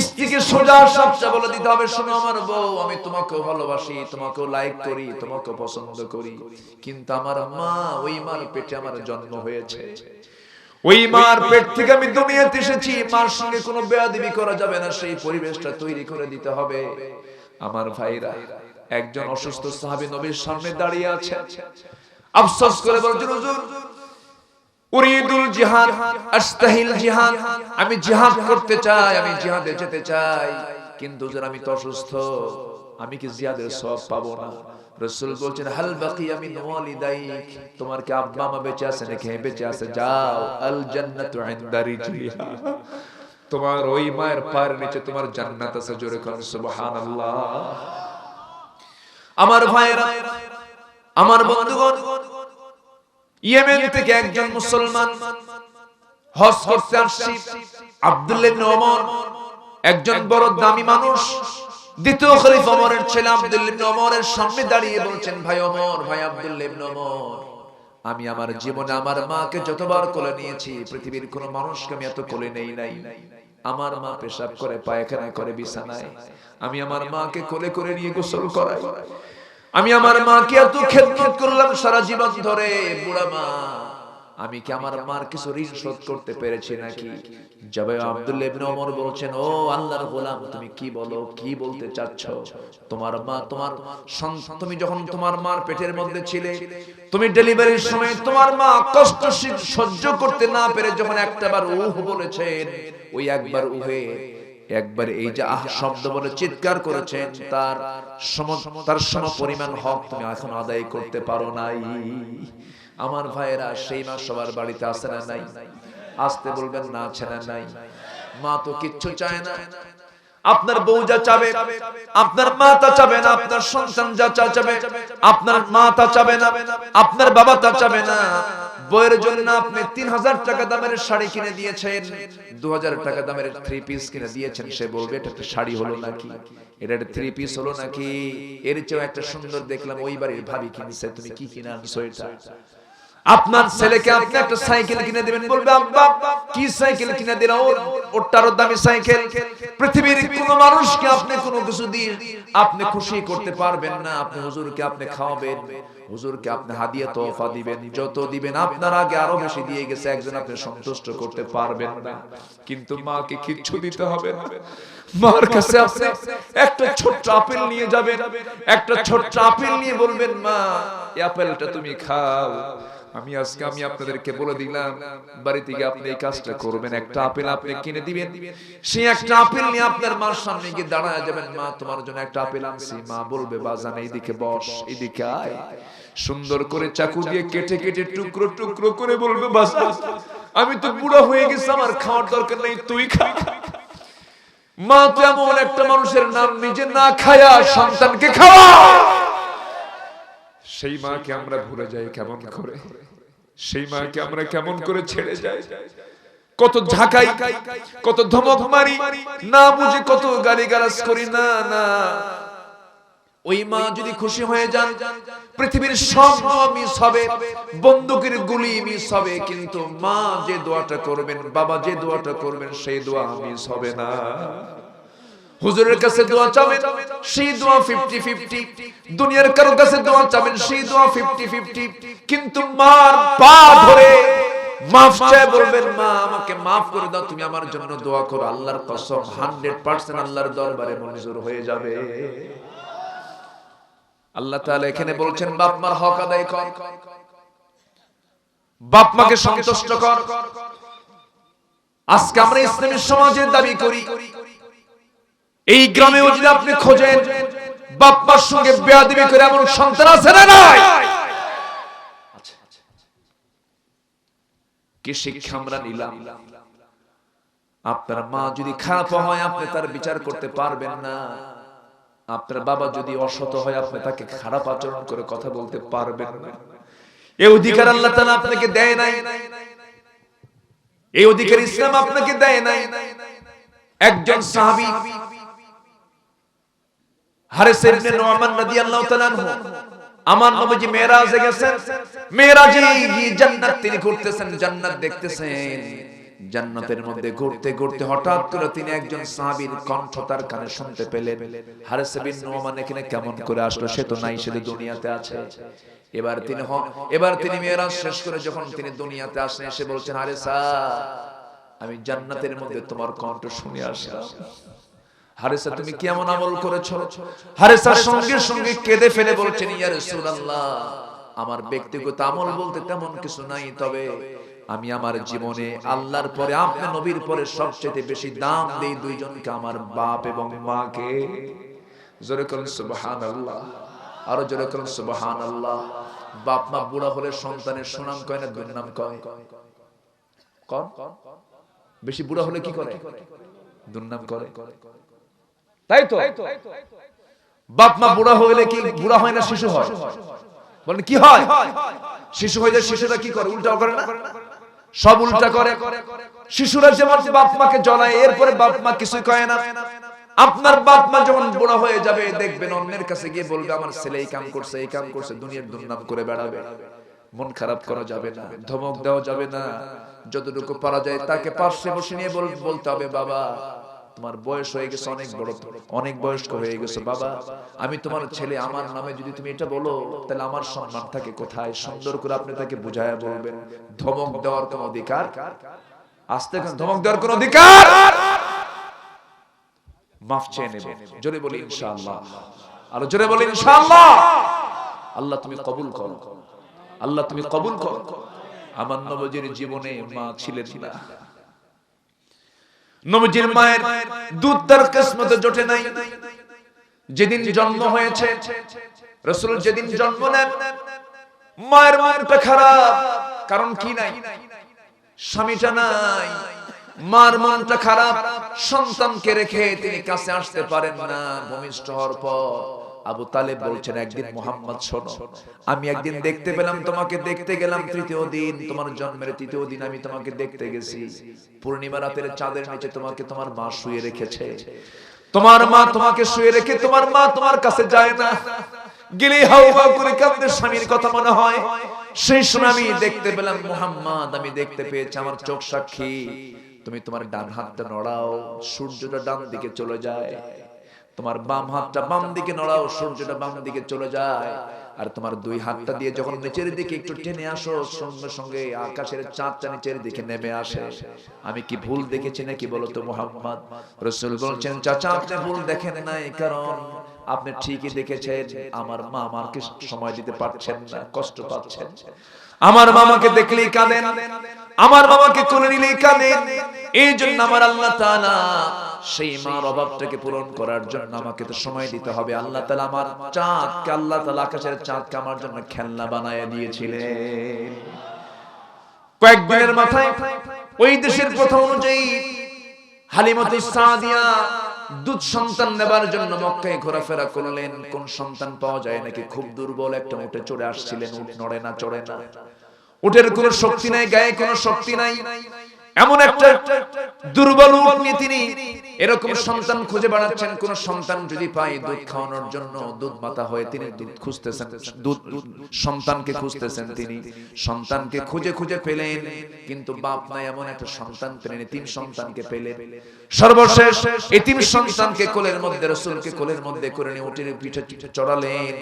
স্ত্রীকে সোজা সাপটা বলে দিতে হবে, শোনো আমার বউ, আমি তোমাকেও ভালোবাসি, তোমাকেও লাইক করি, তোমাকেও পছন্দ করি, কিন্তু আমার মা, ওই মার পেটে আমার জন্ম হয়েছে, ওই মার পেট থেকে আমি দুনিয়াতে এসেছি। মার সঙ্গে কোনো বেয়াদবি করা যাবে না, সেই পরিবেশটা তৈরি করে দিতে হবে। আমার ভাইরা, একজন অসুস্থ সাহাবী নবীর সামনে দাঁড়িয়ে আছে, আফসোস করে বলছেন, হুজুর উরিদুল জিহাদ আস্তাহিল জিহাদ, আমি জিহাদ করতে চাই, আমি জিহাদে যেতে চাই, কিন্তু হুজুর আমি তো অসুস্থ, আমি কি জিহাদের সওয়াব পাবো না? রাসূল বলছেন হাল বাকিয়া মিন ওয়ালিদাইক, তোমার কি আব্বা মা বেঁচে আছে নাকি? হ্যাঁ বেঁচে আছে, যাও আল জান্নাতু ইনদা রিজলিহা, তোমার ওই মায়ের পায়ের নিচে তোমার জান্নাত আছে। জোরে বলুন সুবহানাল্লাহ। আমার ভাইরা, আমার বন্ধুগণ, ইয়েমেন থেকে একজন মুসলমান হজ করতে আসছে, আব্দুল্লাহ ইবনে ওমর, একজন বড় দামি মানুষ, দ্বিতীয় খলিফা ওমরের ছেলে আব্দুল্লাহ ইবনে ওমরের সামনে দাঁড়িয়ে বলছেন, ভাই ওমর, ভাই আব্দুল্লাহ ইবনে ওমর, আমি আমার জীবনে আমার মাকে যতবার কোলে নিয়েছি, পৃথিবীর কোন মানুষকে আমি এত কোলে নেই নাই। আমার মা পেশাব করে, পায়খানা করে বিছানায়, আমি আমার মাকে কোলে করে নিয়ে গোসল করাই। আমি আমার মাকে এত খেদমত করলাম সারা জীবন ধরে, বুড়া মা, আমি কি আমার মার কিছু ঋণ শোধ করতে পেরেছি নাকি? জবাবে আব্দুল্লাহ ইবনে ওমর বলছেন, ও আল্লাহর গোলাম, তুমি কি বলো, কি বলতে চাচ্ছ? তোমার মা, তোমার তুমি যখন তোমার মার পেটের মধ্যে ছিলে, তুমি ডেলিভারির সময় তোমার মা কষ্ট সহ্য করতে না পেরে যখন একটাবার উহ বলেছেন, ওই একবার উহে, একবার এই যে আহ শব্দ বলে চিৎকার করেছেন, তার সম পরিমাণ হক তুমি এখন আদায় করতে পারো নাই। আমার ভাইয়েরা, সেই মা সবার বাড়িতে আছে না নাই? আসতে বলবেন না, আছে না নাই? মা তো কিচ্ছু চায় না। আপনার বউ যা চাবে, আপনার মা তা চাবে না। আপনার সন্তান যা চাবে, আপনার মা তা চাবে না, আপনার বাবা তা চাবে না। বউয়ের জন্য আপনি 3000 টাকা দামের শাড়ি কিনে দিয়েছেন, 2000 টাকা দামের 3 পিস কিনে দিয়েছেন, সে বলবে এটা একটা শাড়ি হলো নাকি, এটা একটা 3 পিস হলো নাকি, এর চেয়ে একটা সুন্দর দেখলাম ওই বাড়ির ভাবি কিনছে, তুমি কি কিনে আনছো এটা? আপনার ছেলেকে আপনি একটা সাইকেল কিনে দিবেন, বলবে আব্বা কি সাইকেল কিনে দিলা, ওটারও দামি সাইকেল। পৃথিবীর কোন মানুষকে আপনি কোনো কিছু দিয়ে আপনি খুশি করতে পারবেন না। আপনি হুজুরকে আপনি খাওয়াবেন, হুজুরকে আপনি হাদিয়া তোফা দিবেন, যত দিবেন আপনার আগে আরো বেশি দিয়ে গেছে একজন, আপনি সন্তুষ্ট করতে পারবেন না। কিন্তু মাকে কিচ্ছু দিতে হবে না। মার কাছে আপনি একটা ছোট্ট আপেল নিয়ে যাবেন, একটা ছোট্ট আপেল নিয়ে বলবেন, মা এই আপেলটা তুমি খাও। আমি আপনাদেরকে বলে দিলাম, বাড়ি থেকে আপনি এই কাজটা করবেন, একটা আপেল আপনি কিনে দিবেন, সেই একটা আপেল নিয়ে আপনার মার সামনে গিয়ে দাঁড়ায় যাবেন, মা তোমার জন্য একটা আপেল আনছি। মা বলবে, বাজান এইদিকে বস, এদিকে আয়। সুন্দর করে চাকু দিয়ে কেটে কেটে টুকরো টুকরো করে বলবে, বাজান আমি তো বুড়া হয়ে গেছি, আমার খাওয়ার দরকার নেই, তুই খা। মা তো এমন একটা মানুষের নাম নিজে না খায়া সন্তানকে খাওয়ায়। সেই মাকে আমরা ভুলে যাই কেমন করে, সেই মাকে আমরা কেমন করে ছেড়ে যাই, কত ঝাঁকাই, কত ধমক মারি, না বুঝে কত গালিগালাজ করি। না না, ওই মা যদি খুশি হয়ে যান, পৃথিবীর সব দোয়া মিস হবে, বন্দুকের গুলি মিস হবে, কিন্তু মা যে দোয়াটা করবেন, বাবা যে দোয়াটা করবেন, সেই দোয়া মিস হবে না। হুজুরের কাছে দোয়া চাবেন, সেই দোয়া 50-50, দুনিয়ার কারো কাছে দোয়া চাবেন, সেই দোয়া 50-50, কিন্তু মার পা ধরে মাফ চাই বলবেন, মা আমাকে মাফ করে দাও, তুমি আমার জন্য দোয়া করো, আল্লাহর কসম 100% আল্লাহর দরবারে মঞ্জুর হয়ে যাবে। আল্লাহ তাআলা এখানে বলছেন, বাপ মার হক আদায় কর, বাপ মাকে সন্তুষ্ট কর। আজকে আমরা ইসলামী সমাজের দাবি করি, এই গ্রামেও যদি আপনি খোঁজেন, বাপ মার সঙ্গে বেয়াদবি করে এমন সন্তান আছে না নাই? কি শিক্ষা আমরা নিলাম? আপনার মা যদি খারাপ হয়, আপনি তার বিচার করতে পারবেন না। আপনার বাবা যদি অসৎ হয়, আপনি তাকে খারাপ আচরণ করে কথা বলতে পারবেন না। এই অধিকার আল্লাহ তাআলা আপনাকে দেয় নাই, এই অধিকার ইসলাম আপনাকে দেয় নাই। একজন সাহাবী হারিস ইবনে নুমান রাদিয়াল্লাহু তাআলা আনহু, আমার নবীজি মেরাজে গেছেন, মেরাজে গিয়ে জান্নাত তিনি ঘুরতেছেন, জান্নাত দেখতেছেন। জান্নাতের মধ্যে ঘুরতে ঘুরতে হঠাৎ করে তিনি একজন সাহাবীর কণ্ঠ তার কানে শুনতে পেলেন। হারিস ইবনে নুমান এখানে কেমন করে আসলো? সে তো নাই, সে তো দুনিয়াতে আছে। এবার তিনি মেরাজ শেষ করে যখন তিনি দুনিয়াতে আসেন, এসে বলছেন, হারিসা আমি জান্নাতের মধ্যে তোমার কণ্ঠ শুনে আসলাম। হারিসা তুমি কি এমন আমল করেছো? হারিসার সঙ্গে সঙ্গে কেঁদে ফেলে বলছেন, ইয়া রাসূলুল্লাহ, আমার ব্যক্তিগত আমল বলতে তেমন কিছু নাই, তবে আমি আমার জীবনে আল্লাহর পরে, আপনি নবীর পরে সবচেয়ে বেশি দাম দেই দুইজনকে, আমার বাপ এবং মাকে। জোরে বলুন সুবহানাল্লাহ। আরো জোরে করুন সুবহানাল্লাহ। বাপ মা বুড়া হলে সন্তানের সুনাম কয় না দুর্নাম কয়? কোন বেশি বুড়া হলে কি করে? দুর্নাম করে। তাই তো বাপ মা বুড়া হইলে কি বুড়া হয় না শিশু হয়? বলেন কি হয়? শিশু হয়ে যায়। শিশুরা কি করে? উল্টা করে না? সব উল্টা করে। শিশুরা যেমন বাপ মাকে জ্বলায়, এরপরে বাপ মা কিছুই কয় না। আপনার বাপ মা যখন বুড়া হয়ে যাবে দেখবেন অন্যের কাছে গিয়ে বলবে আমার ছেলে এই কাম করছে, এই কাম করছে, দুনিয়ার দুর্নাম করে বেড়াবে। মন খারাপ করা যাবে না, ধমক দেওয়া যাবে না। যতটুকু পারা যায় তাকে পাশে বসে নিয়ে বলতে হবে বাবা তোমার বয়স হয়ে গেছে, অনেক বড়, অনেক বয়স্ক হয়ে গেছে বাবা, আমি তোমার ছেলে, আমার নামে যদি তুমি এটা বলো তাহলে আমার সম্মান থাকে কোথায়? সুন্দর করে আপনি তাকে বুঝায়া বলবেন। ধমক দেওয়ার কোন অধিকার, আস্তে করে ধমক দেওয়ার কোন অধিকার, মাফ চেয়ে নেবেন। জোরে বলি ইনশাআল্লাহ। আর জোরে বলি ইনশাআল্লাহ। আল্লাহ তুমি কবুল করো, আল্লাহ তুমি কবুল করো। আমার নবীর জীবনে মা ছিলেন না, নবীর মায়ের দুধ তার কিসমতে জোটে নাই। যেদিন জন্ম হয়েছে রাসূল, যেদিন জন্ম নেন মায়ের মনটা খারাপ। কারণ কি নাই? স্বামীটা নাই, মার মনটা খারাপ। সন্তানকে রেখে তিনি কাছে আসতে পারেন না। ভূমিষ্ঠ হওয়ার পর আবু তালেব বলছেন একদিন মুহাম্মদ শোনো, আমি একদিন দেখতে পেলাম তোমাকে, দেখতে গেলাম তৃতীয় দিন, তোমার জন্মের তৃতীয় দিন আমি তোমাকে দেখতে গেছি। পূর্ণিমা রাতের চাঁদের নিচে তোমাকে তোমার মা শুয়ে রেখেছে। তোমার মা তোমাকে শুয়ে রেখে তোমার মা তোমার কাছে যায় না, গেলে হাউ হাউ করে কাঁদে, স্বামীর কথা মনে হয়। সেই সময় আমি দেখতে পেলাম মুহাম্মদ, আমি দেখতে পেয়েছি, আমার চোখ সাক্ষী, তুমি তোমার ডান হাতটা নড়াও, সূর্যটা ডান দিকে চলে যায়। তোমার বাম হাতটা বাম দিকে নড়াও, সূর্যটা বাম দিকে চলে যায়। আর তোমার দুই হাতটা দিয়ে যখন নিচের দিকে একটু টেনে আসো, সঙ্গে সঙ্গে আকাশের চাঁদটা নিচের দিকে নেমে আসে। আমি কি ভুল দেখেছি নাকি বলো তো মুহাম্মদ? রাসূল বলছেন চাচা আপনি ভুল দেখেন নাই, কারণ আপনি ঠিকই দেখেছেন আমার মা আমাকে সময় দিতে পারছেন না, কষ্ট পাচ্ছেন। আমার মামাকে দেখলেই কাঁদেন, আমার মামাকে কোলে নিলেই কাঁদেন। এই জন্য আমার আল্লাহ তাআলা সেই মার অভাবটাকে পূরণ করার জন্য আমাকে তো সময় দিতে হবে। আল্লাহ তাআলা আমার চাঁদকে, আল্লাহ তাআলা আকাশের চাঁদকে আমার জন্য খেলনা বানায় দিয়েছিলেন। কয়েকদিনের মাথায় ওই দেশের প্রথা অনুযায়ী হালিমাতুস সাদিয়া দুধ সন্তান নেবার জন্য মক্কায় ঘোরাফেরা করলেন। কোন সন্তান পাওয়া যায় নাকি? খুব দুর্বল একটা উটে চড়ে আসছিলেন, উট নড়ে না, চড়ে না, উটের কোনো শক্তি নাই, গায়ে কোনো শক্তি নাই। এমন একটা দুর্বল উট নিয়ে তিনি এরকম সন্তান খুঁজে বেড়াচ্ছেন। কোন সন্তান যদি পায় দুধ খাওয়ানোর জন্য, দুধ মাতা হয়ে তিনি দুধ খুঁজতেছেন, দুধ সন্তানকে খুঁজতেছেন। তিনি সন্তানকে খুঁজে খুঁজে পেলেন, কিন্তু বাপ নাই, এমন একটা সন্তান পেলেন। তিন সন্তানকে পেলেন। সর্বশেষ এই তিন সন্তানকে কোলের মধ্যে, রাসূলকে কোলের মধ্যে করে নিয়ে উটের পিঠে চড়ালেন।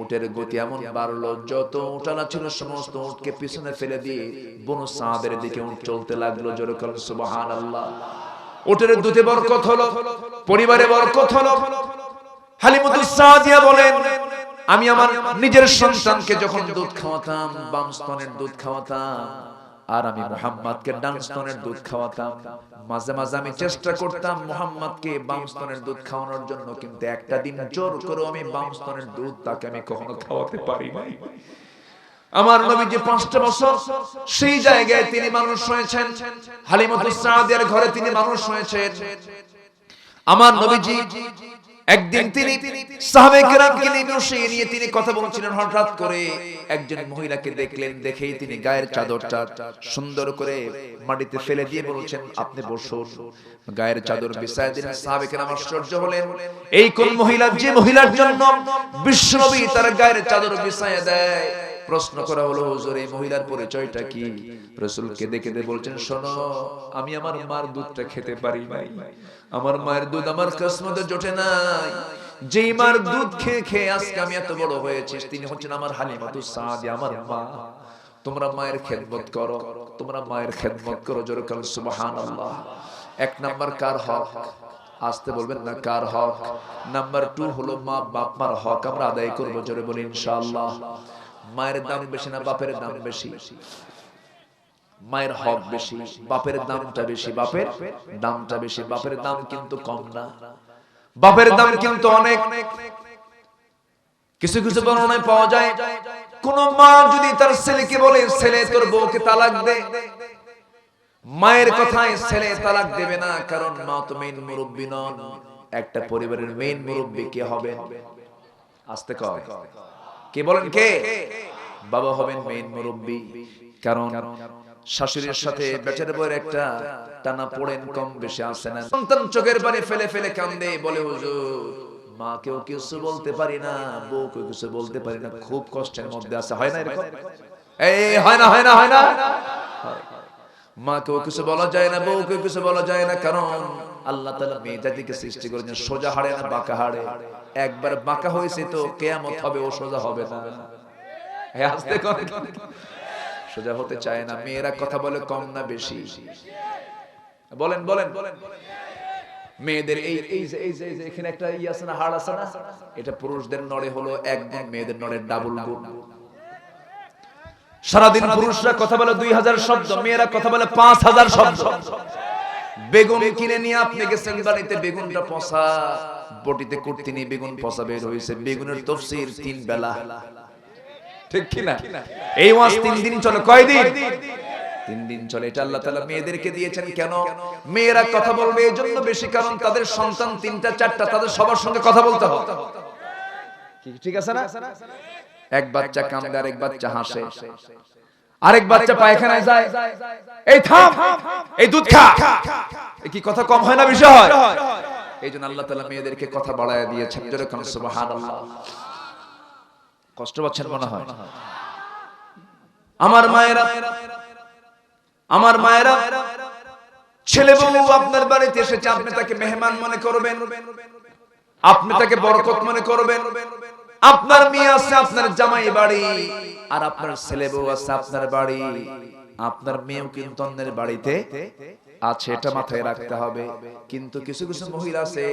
উটের গতি এমন বাড়লো, যত উটানা ছিল সমস্ত উটকে পিছনে ফেলে দিয়ে বনু সাদের দিকে উট চলতে লাগলো। জোরে বলেন সুবহানাল্লাহ। উটের দুধে বরকত হলো, পরিবারে বরকত হলো। হালিমাতুস সাদিয়া বলেন আমি আমার নিজের সন্তানকে যখন দুধ খাওয়াতাম, বাম স্তনের দুধ খাওয়াতাম, আর আমি মুহাম্মদকে ডান স্তনের দুধ খাওয়াতাম। মাঝে মাঝে আমি চেষ্টা করতাম মুহাম্মদকে বাম স্তনের দুধ খাওয়ানোর জন্য, কিন্তু একটা দিন জোর করে আমি বাম স্তনের দুধ তাকে আমি কখনো খাওয়াতে পারি নাই। আমার নবীজি 5টা বছর সেই জায়গায় তিনি মানুষ হয়েছেন, হালিমাতুস সাদিয়ার ঘরে তিনি মানুষ হয়েছেন। আমার নবীজি একদিন তিনি সাহাবায়ে কেরামকে নিয়ে বসিয়ে নিয়ে তিনি কথা বলছিলেন। হঠাৎ করে একজন মহিলাকে দেখলেন, দেখেই তিনি গায়ের চাদরটা সুন্দর করে মাটিতে ফেলে দিয়ে বলছেন আপনি বসুন। গায়ের চাদর বিছায় দিলেন। সাহাবায়ে কেরাম আশ্চর্য হলেন, এই কোন মহিলা যে মহিলার জন্য বিশ্বনবী তার গায়ের চাদর বিছায় দেয়। প্রশ্ন করা হলো হুজুর এই মহিলার পরিচয়টা কি? রাসূলকে দেখে বলছেন শোনো, আমি আমার মার দুধটা খেতে পারি নাই, আমার মায়ের দুধ আমার কিসমতে জোটে নাই। যেই মার দুধ খেয়ে খেয়ে আজকে আমি এত বড় হয়েছি, তিনি হচ্ছেন আমার হালিমাতুস সাদিয়া, আমার মা। তোমরা মায়ের খেদমত করো, তোমরা মায়ের খেদমত করো। জোরে বলেন সুবহানাল্লাহ। এক নাম্বার কার হক? আসতে বলবেন না, কার হক? নাম্বার 2 হলো মা বাপ মার হক আমরা আদায় করব। জোরে বলি ইনশাআল্লাহ। মায়ের দাম বেশি না বাপের দাম বেশি? মায়ের হক বেশি, বাপের দামটা বেশি, বাপের দামটা বেশি। বাপের দাম কিন্তু কম না, বাপের দাম কিন্তু অনেক। কিছু কিছু বর্ণনায় পাওয়া যায় কোন মা যদি তার ছেলেকে বলে ছেলে তোর বউকে তালাক দে, মায়ের কথায় ছেলে তালাক দেবে না, কারণ মা তো মেইন মুরব্বি নন। একটা পরিবারের মেইন মুরব্বি কে হবে? আস্তে কয়, কে বলেন কে? বাবা হবেন মেইন মুরব্বি। কারণ শাশুড়ির সাথে বেচার বউয়ের একটা টানা পড়েন কম বেশি আছে না। সন্তান চোখের পানি ফেলে ফেলে কান্দে, বলে হুজুর মাকেও কিছু বলতে পারি না, বউকেও কিছু বলতে পারি না, খুব কষ্টের মধ্যে আছে। হয় না এরকম? এই হয় না, হয় না, হয় না? মাকেও কিছু বলা যায় না, বউকেও কিছু বলা যায় না, কারণ আল্লাহ তাআলা মেয়ে জাতিকে সৃষ্টি করেছেন সোজা হাড়ে না বাঁকা হাড়ে। একবার বাঁকা হয়েছে তো কিয়ামত হবে, ও সোজা হবে না। আস্তে করে সোজা হতে চায় না। মেয়েরা কথা বলে কম না বেশি? বলেন বলেন। মেয়েদের এই যে এখানে একটা ই আছে না, হাড় আছে না, এটা পুরুষদের নড়ে হলো একদম, মেয়েদের নড়ে ডাবল গুণ। সারাদিন পুরুষরা কথা বলে 2000 শব্দ, মেয়েরা কথা বলে 5000 শব্দ। বেগুন কিনে নিয়ে আপনি গেছেন বাড়িতে, বেগুনটা পচা, বটিতে কুটতে নিয়ে বেগুন পচা বের হয়েছে। বেগুনের তাফসীর 3 বেলা, ঠিক কি না? এই ওয়াজ 3 দিন চলে। কয়দিন? 3 দিন চলে। এটা আল্লাহ তাআলা মেয়েদেরকে দিয়েছেন কেন? মেয়েরা কথা বলবে এজন্য বেশি, কারণ তাদের সন্তান 3টা 4টা, তাদের সবার সঙ্গে কথা বলতে হবে। ঠিক আছে না? এক বাচ্চা কান্দে, আরেক বাচ্চা হাসে, আরেক বাচ্চা পায়খানায় যায়, এই থাম, এই দুধ খা। এই কি কথা কম হয় না, বেশি হয়? এইজন্য আল্লাহ তাআলা মেয়েদেরকে কথা বাড়ায়া দিয়েছেন। জোরে কোন সুবহানাল্লাহ। কষ্ট পাচ্ছেন মনে হয়? আমার মায়েরা, আমার মায়েরা, ছেলে বউ আপনার বাড়িতে এসেছে, আপনি তাকে মেহমান মনে করবেন, আপনি তাকে বরকত মনে করবেন। আপনার মেয়ে আছে আপনার জামাই বাড়ি, আর আপনার ছেলে বউ আছে আপনার বাড়ি। আপনার মেয়েও কিন্তু অন্যের বাড়িতে আছে, এটা মাথায় রাখতে হবে। কিন্তু কিছু কিছু মহিলা আছে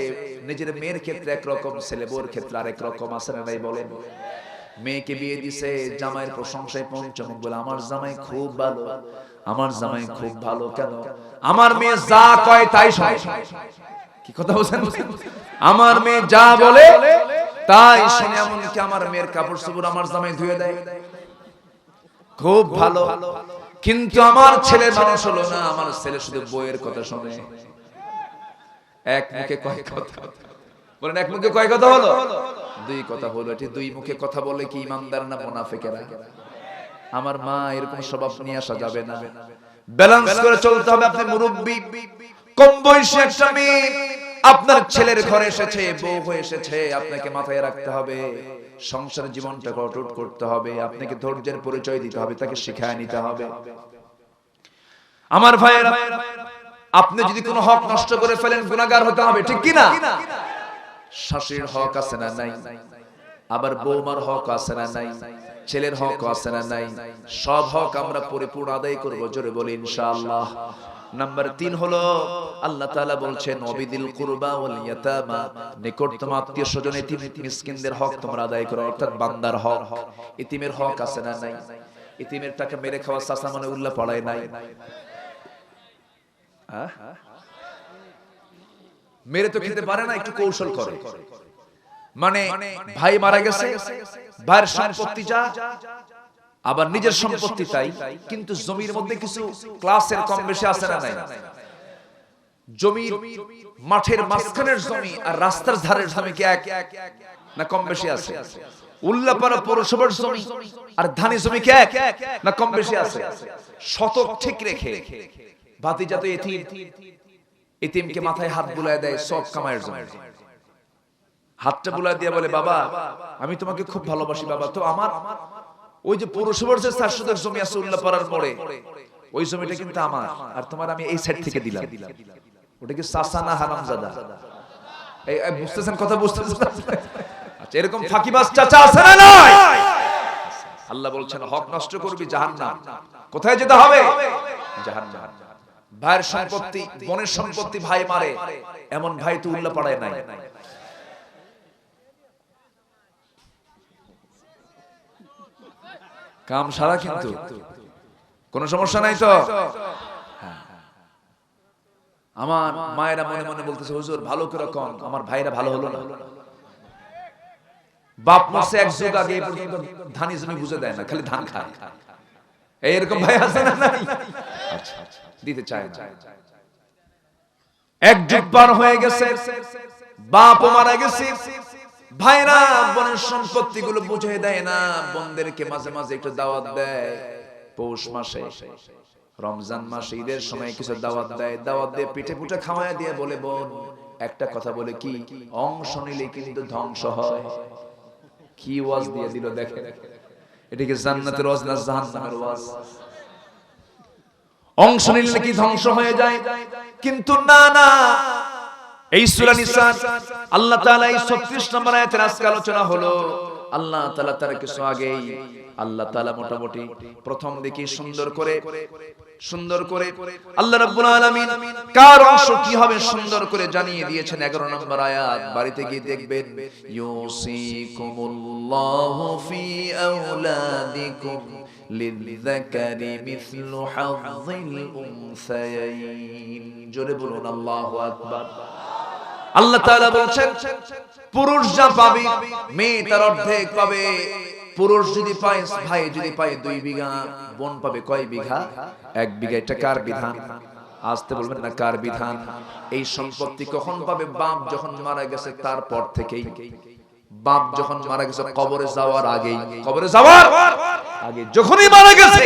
নিজের মেয়ের ক্ষেত্রে একরকম, ছেলে বউর ক্ষেত্রে আরেক রকম। আছে না নাই বলেন? মেয়েকে বিয়ে দিছে, জামাইয়ের প্রশংসায় পঞ্চমুখ বলে, আমার জামাই খুব ভালো, আমার জামাই খুব ভালো। কেন? আমার মেয়ে যা কয় তাই শোনে। কি কথা বলছেন? আমার মেয়ে যা বলে তাই শুনে। এমনকি আমার মেয়ের কাপড় চোপড় আমার জামাই ধুয়ে দেয়, খুব ভালো। কিন্তু আমার ছেলে মানুষ হলো না, আমার ছেলে শুধু বইয়ের কথা শোনে। এক মুখে কয় কথা বলেন? এক মুখে কয় কথা হলো? 2 কথা হলো। এটি 2 মুখে কথা বলে কি ইমানদার না মুনাফিকেরা? আমার মা এরকম স্বভাব নিয়ে আসা যাবে না। ব্যালেন্স করে চলতে হবে। আপনি মুরব্বি, কম বয়সী একটা মেয়ে আপনার ছেলের ঘরে এসেছে, বউ হয়ে এসেছে, আপনাকে মাথায় রাখতে হবে সংসার জীবনটাকে অটুট করতে হবে। আপনাকে ধৈর্যের পরিচয় দিতে হবে, তাকে শিখায় নিতে হবে। আমার ভাইয়েরা, আপনি যদি কোনো হক নষ্ট করে ফেলেন গুনাহগার হতে হবে, ঠিক কি না? শাশুড়ির হক আছে না নাই? আবার বৌমার হক আছে না নাই? ছেলের হক আছে না নাই? সব হক আমরা পরিপূর্ণ আদায় করব। জোরে বলি ইনশাআল্লাহ। নাম্বার 3 হলো আল্লাহ তাআলা বলছেন ওয়াবিদিল কুরবা ওয়াল ইয়াতামা, নিকটতম আত্মীয়-স্বজন এতিম মিসকিনদের হক তোমরা আদায় করো, অর্থাৎ বান্দার হক। এতিমের হক আছে না নাই? এতিমের টাকা মেরে খাওয়া চাচা মানে উল্লাহ পড়ায় নাই? মেরে তো খেতে পারে না, একটু কৌশল করে। মানে ভাই মারা গেছে, ভাইয়ের সম্পত্তি যা, আবার নিজের সম্পত্তি তাই, কিন্তু জমির মধ্যে কিছু ক্লাসের কম বেশি আছে না নাই? জমির মাঠের মাঝখানের জমি আর রাস্তার ধারের জমি কি এক না কম বেশি আছে? উল্লাপাড়া পৌরসভার জমি আর ধানি জমি কি এক না কম বেশি আছে? শতক ঠিক রেখে ভাতিজা তো এতিম, এতিমকে মাথায় হাত বুলায় দেয় সব কামায়ের জন্য। হাতটা বুলায় দিয়ে বলে, বাবা আমি তোমাকে খুব ভালোবাসি বাবা, তো আমার ওই যে পৌরসভার যে 4 শতক জমি আছে উল্লাপাড়ার পরে, ওই জমিটা কিন্তু আমার, আর তোমার আমি এই সাইড থেকে দিলাম। ওটা কি চাচা না হারামজাদা? এই বুঝতেছেন কথা? বুঝতেছেন? আচ্ছা, এরকম ফাঁকিবাজ চাচা আছে না নাই? আল্লাহ বলছেন হক নষ্ট করবি জাহান্নাম। কোথায় যেতে হবে? জাহান্নাম। ভাইয়ের সম্পত্তি, বোনের সম্পত্তি ভাই মারে, এমন ভাই তো উল্লাপাড়ায় নাই। কাম সারা, কিন্তু কোনো সমস্যা নাই তো? আমার মায়েরা মনে মনে বলতেছে, হুজুর ভালো করে কম, আমার ভাইরা ভালো হলো না। বাপ মরছে এক যুগ আগে, এই পর্যন্ত ধানি জমি বুঝে দেয় না, খালি ধান খায়। এরকম ভাই আছে না নাই? আচ্ছা দিতে চায় না। এক যুগ পার হয়ে গেছে, বাপ মারা গেছে, ভাইরা বোনের সম্পত্তি গুলো বুঝে দেয় না, বোনদেরকে মাঝে মাঝে একটু দাওয়াত দেয়। পৌষ মাসে, রমজান মাসে, ঈদের সময় কিছু দাওয়াত দেয়, দাওয়াত দিয়ে পিঠে পুঠে খাওয়ায় দিয়ে বলে, বোন একটা কথা বলে, কি অংশ নিলে কিন্তু ধ্বংস হয়। কি ওয়াজ দিয়ে দিল দেখেন, এটা কি জান্নাতের ওয়াজ না জাহান্নামের ওয়াজ? অংশ নিলে কি ধ্বংস হয়ে যায়? কিন্তু না না, এই সূরা নিসা আল্লাহ তাআলা এই 36 নম্বর আয়াতের আজকে আলোচনা হলো। আল্লাহ তাআলা তার কিছু আগেই আল্লাহ তাআলা মোটামুটি প্রথম দিকে সুন্দর করে আল্লাহ রাব্বুল আলামিন কার অংশ কি হবে সুন্দর করে জানিয়ে দিয়েছেন। 11 নম্বর আয়াত বাড়িতে গিয়ে দেখবেন, ইউসিকুমুল্লাহু ফি আওলাদিকুম লিযযাকারি মিসলু হাযযিল উনসায়াইন। জোরে বলুন আল্লাহু আকবার। আল্লাহ তাআলা বলেন, পুরুষ যা পাবে মেয়ে তার অর্ধেক পাবে। পুরুষ যদি পায়, ভাই যদি পায় 2 বিঘা, বোন পাবে কয় বিঘা? 1 বিঘা। এটা কার বিধান? আসতে বলবেন না, কার বিধান? এই সম্পত্তি কখন পাবে? বাপ যখন মারা গেছে তারপর থেকেই। বাপ যখন মারা গেছে কবরে যাওয়ার আগেই, কবরে যাওয়ার আগে যখনই মারা গেছে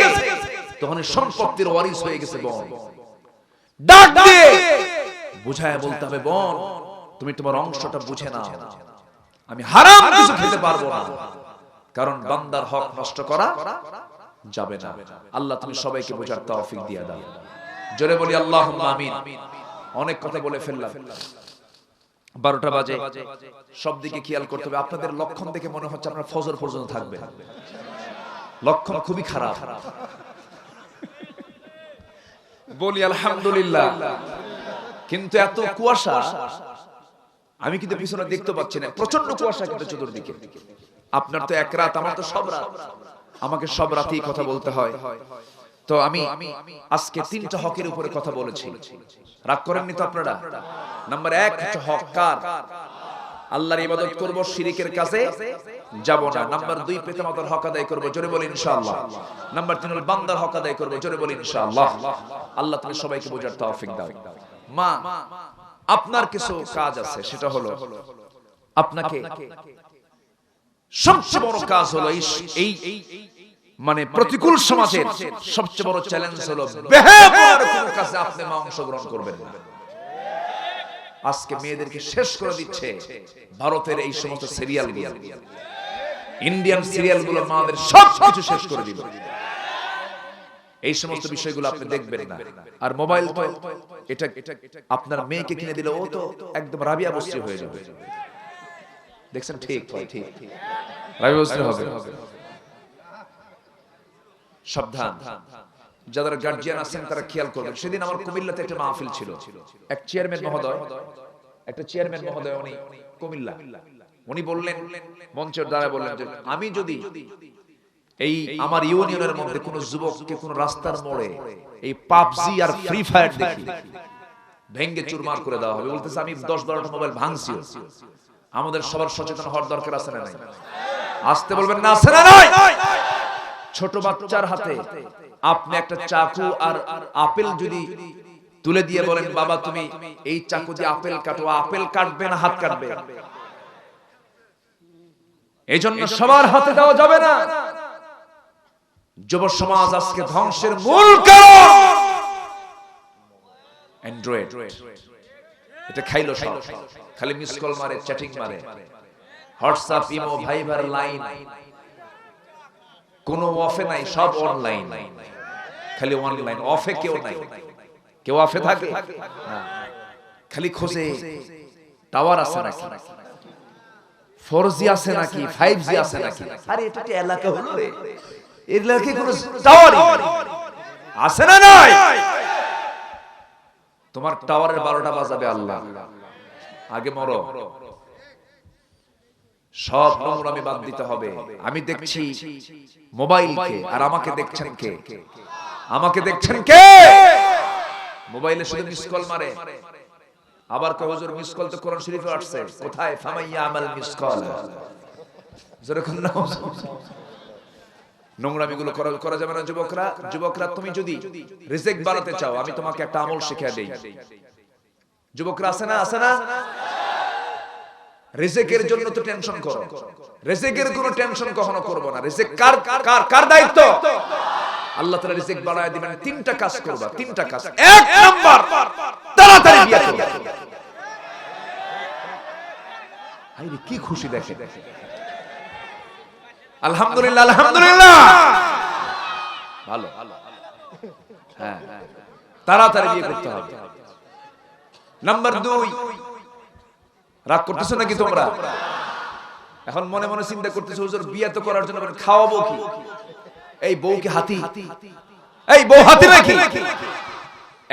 তখনই সম্পত্তির ওয়ারিস হয়ে গেছে বোন। ডাক দিয়ে বুঝায় বলতে হবে, বোন তুমি তোমার অংশটা বুঝে নাও, আমি হারাম কিছু খেতে পারবো না, কারণ বান্দার হক নষ্ট করা যাবে না। আল্লাহ তুমি সবাইকে বোঝার তৌফিক দিয়ে দাও। জোরে বলি আল্লাহুম্মা আমিন। অনেক কথা বলে ফেললাম, 12টা বাজে, সব দিকে খেয়াল করতে হবে। আপনাদের লক্ষণ দেখে মনে হচ্ছে আপনারা ফজর পর্যন্ত থাকবেন, লক্ষণ খুবই খারাপ। বলি আলহামদুলিল্লাহ। কিন্তু এত কুয়াশা, আমি কিন্তু পিছনে দেখতে পাচ্ছি না, প্রচন্ড কুয়াশা কিন্তু চতুর্দিকে। আপনার তো এক রাত, আমার তো সব রাত, আমাকে সব রাতেই কথা বলতে হয়। তো আমি আজকে 3টা হকের উপরে কথা বলেছি, রাগ করেননি তো আপনারা? নাম্বার 1 হচ্ছে হক কার? আল্লাহর ইবাদত করব, শিরকের কাজে যাব না। নাম্বার 2 পিতামাতার হক আদায় করব, জোরে বলি ইনশাআল্লাহ। নাম্বার 3 হল বান্দার হক আদায় করব, জোরে বলি ইনশাআল্লাহ। আল্লাহ তুমি সবাইকে বোঝার তৌফিক দাও। মা, আপনার কিছু কাজ আছে, সেটা হলো আপনাকে সবচেয়ে বড় কাজ হলো এই মানে প্রতিকূল সমাজের সবচেয়ে বড় চ্যালেঞ্জ হলো বেহায়ার কোন কাজে আপনি মা অংশগ্রহণ করবেন না। আজকে মেয়েদেরকে শেষ করে দিচ্ছে ভারতের এই সমস্ত সিরিয়ালগুলো, ইন্ডিয়ান সিরিয়ালগুলো মাদের সবকিছু শেষ করে দিল। এই সমস্ত বিষয়গুলো আপনি দেখবেন না। আর মোবাইল তো এটা আপনার মেয়েকে কিনে দিলে ও তো একদম রাবিয়া বস্তি হয়ে যাবে। দেখছেন? ঠিক ঠিক, রাবিয়া বস্তি হবে। সাবধান, যারা গার্জিয়ান আছেন তারা খেয়াল করবেন। সেদিন আমার কুমিল্লাতে একটা মাহফিল ছিল, এক চেয়ারম্যান মহোদয়, উনি কুমিল্লা, উনি বললেন, মঞ্চের দ্বারা বললেন যে আমি যদি এই আমার ইউনিয়নের মধ্যে কোন যুবককে কোন রাস্তার মোড়ে এই পাবজি আর ফ্রি ফায়ার দেখি, ভেঙ্গে চুরমার করে দেওয়া হবে। বলতেছে আমি 10-12টা মোবাইল ভাঙছি। আমাদের সবার সচেতন হওয়ার দরকার আছে না নাই? আসতে বলবেন না, আছে না নাই? ছোট বাচ্চার হাতে আপনি একটা চাকু আর আপেল যদি তুলে দিয়ে বলেন, বাবা তুমি এই চাকু দিয়ে আপেল কাটো, আপেল কাটবে না হাত কাটবে। এই জন্য সবার হাতে দেওয়া যাবে না। যুব সমাজ আজকে ধ্বংসের মূল কারণ অ্যান্ড্রয়েড। এটা খাইলো সব, খালি মিস কল মারে, চ্যাটিং মারে, হোয়াটসঅ্যাপ, ইমো, ভাইবার, লাইন, কোনো অফে নাই, সব অনলাইন, খালি অনলাইন। অফে কেউ নাই, কেউ অফে থাকে না, খালি খোঁজে টাওয়ার আছে নাকি, 4G আছে নাকি, 5G আছে নাকি। আরে এটা কি এলাকা হলো রে? এর এলাকায় কোনো টাওয়ার আছে না নাই? তোমার টাওয়ারের 12টা বাজাবে আল্লাহ, আগে মরো। সব নোংরামি বাদ দিতে হবে। আমি দেখছি মোবাইলকে, আর আমাকে দেখছেন কে? আমাকে দেখছেন কে? মোবাইলে শুধু মিস কল মারে। আবার কয় হুজুর মিস কল তো কোরআন শরীফে আসছে, কোথায়? ফামাইয়া আমাল মিস কল যেরকম না নোংরামিগুলো করা যাবে না। যুবকরা তুমি যদি রিজিক বাড়াতে চাও, আমি তোমাকে একটা আমল শিখিয়ে দেই। যুবকরা আছে না, রিজিকের জন্য তো টেনশন করো, রিজিকের কোনো টেনশন কখনো করবো না। রিজিক কার দায়িত্ব? আল্লাহ তাআলা রিজিক বাড়ায় দিবেন। তিনটা কাজ করবা, তিনটা কাজ। এক নাম্বার, তাড়াতাড়ি বিয়ে করবা। আরে কি খুশি দেখে, আলহামদুলিল্লাহ আলহামদুলিল্লাহ, ভালো। হ্যাঁ, তাড়াতাড়ি বিয়ে করতে হবে। নাম্বার 2, রাগ করতেছো নাকি তোমরা? এখন মনে মনে চিন্তা করতেছো, হুজুর বিয়ে তো করার জন্য খাওয়াবো কি? এই বউ কি হাতি? এই বউ হাতি নাকি?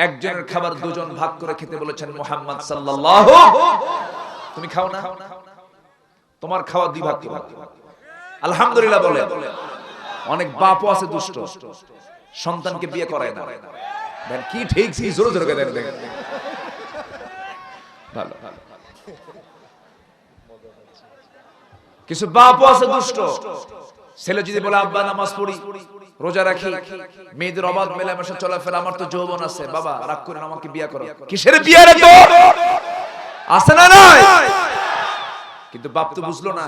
একজনের খাবার দুজন ভাগ করে খেতে বলেছেন মুহাম্মদ সাল্লাল্লাহু। তুমি খাও না, তোমার খাওয়া দুই ভাগ করো। আলহামদুলিল্লাহ বলে। অনেক বাপও আছে দুষ্ট, সন্তানকে বিয়ে করায় না। দেন কি ঠিক জোরে জোরে দেন। ভালো। কিছু বাপও আছে দুষ্ট, ছেলে যদি বলে আব্বা নামাজ পড়ি, রোজা রাখি, মেয়েদের অবাধ মেলামেশা চলাফেরা, আমার তো যৌবন আছে, বাবা রাগ করে আমাকে বিয়ে করো। কিসের বিয়ে রে তো আছে না নাই? কিন্তু বাপ তো বুঝলো না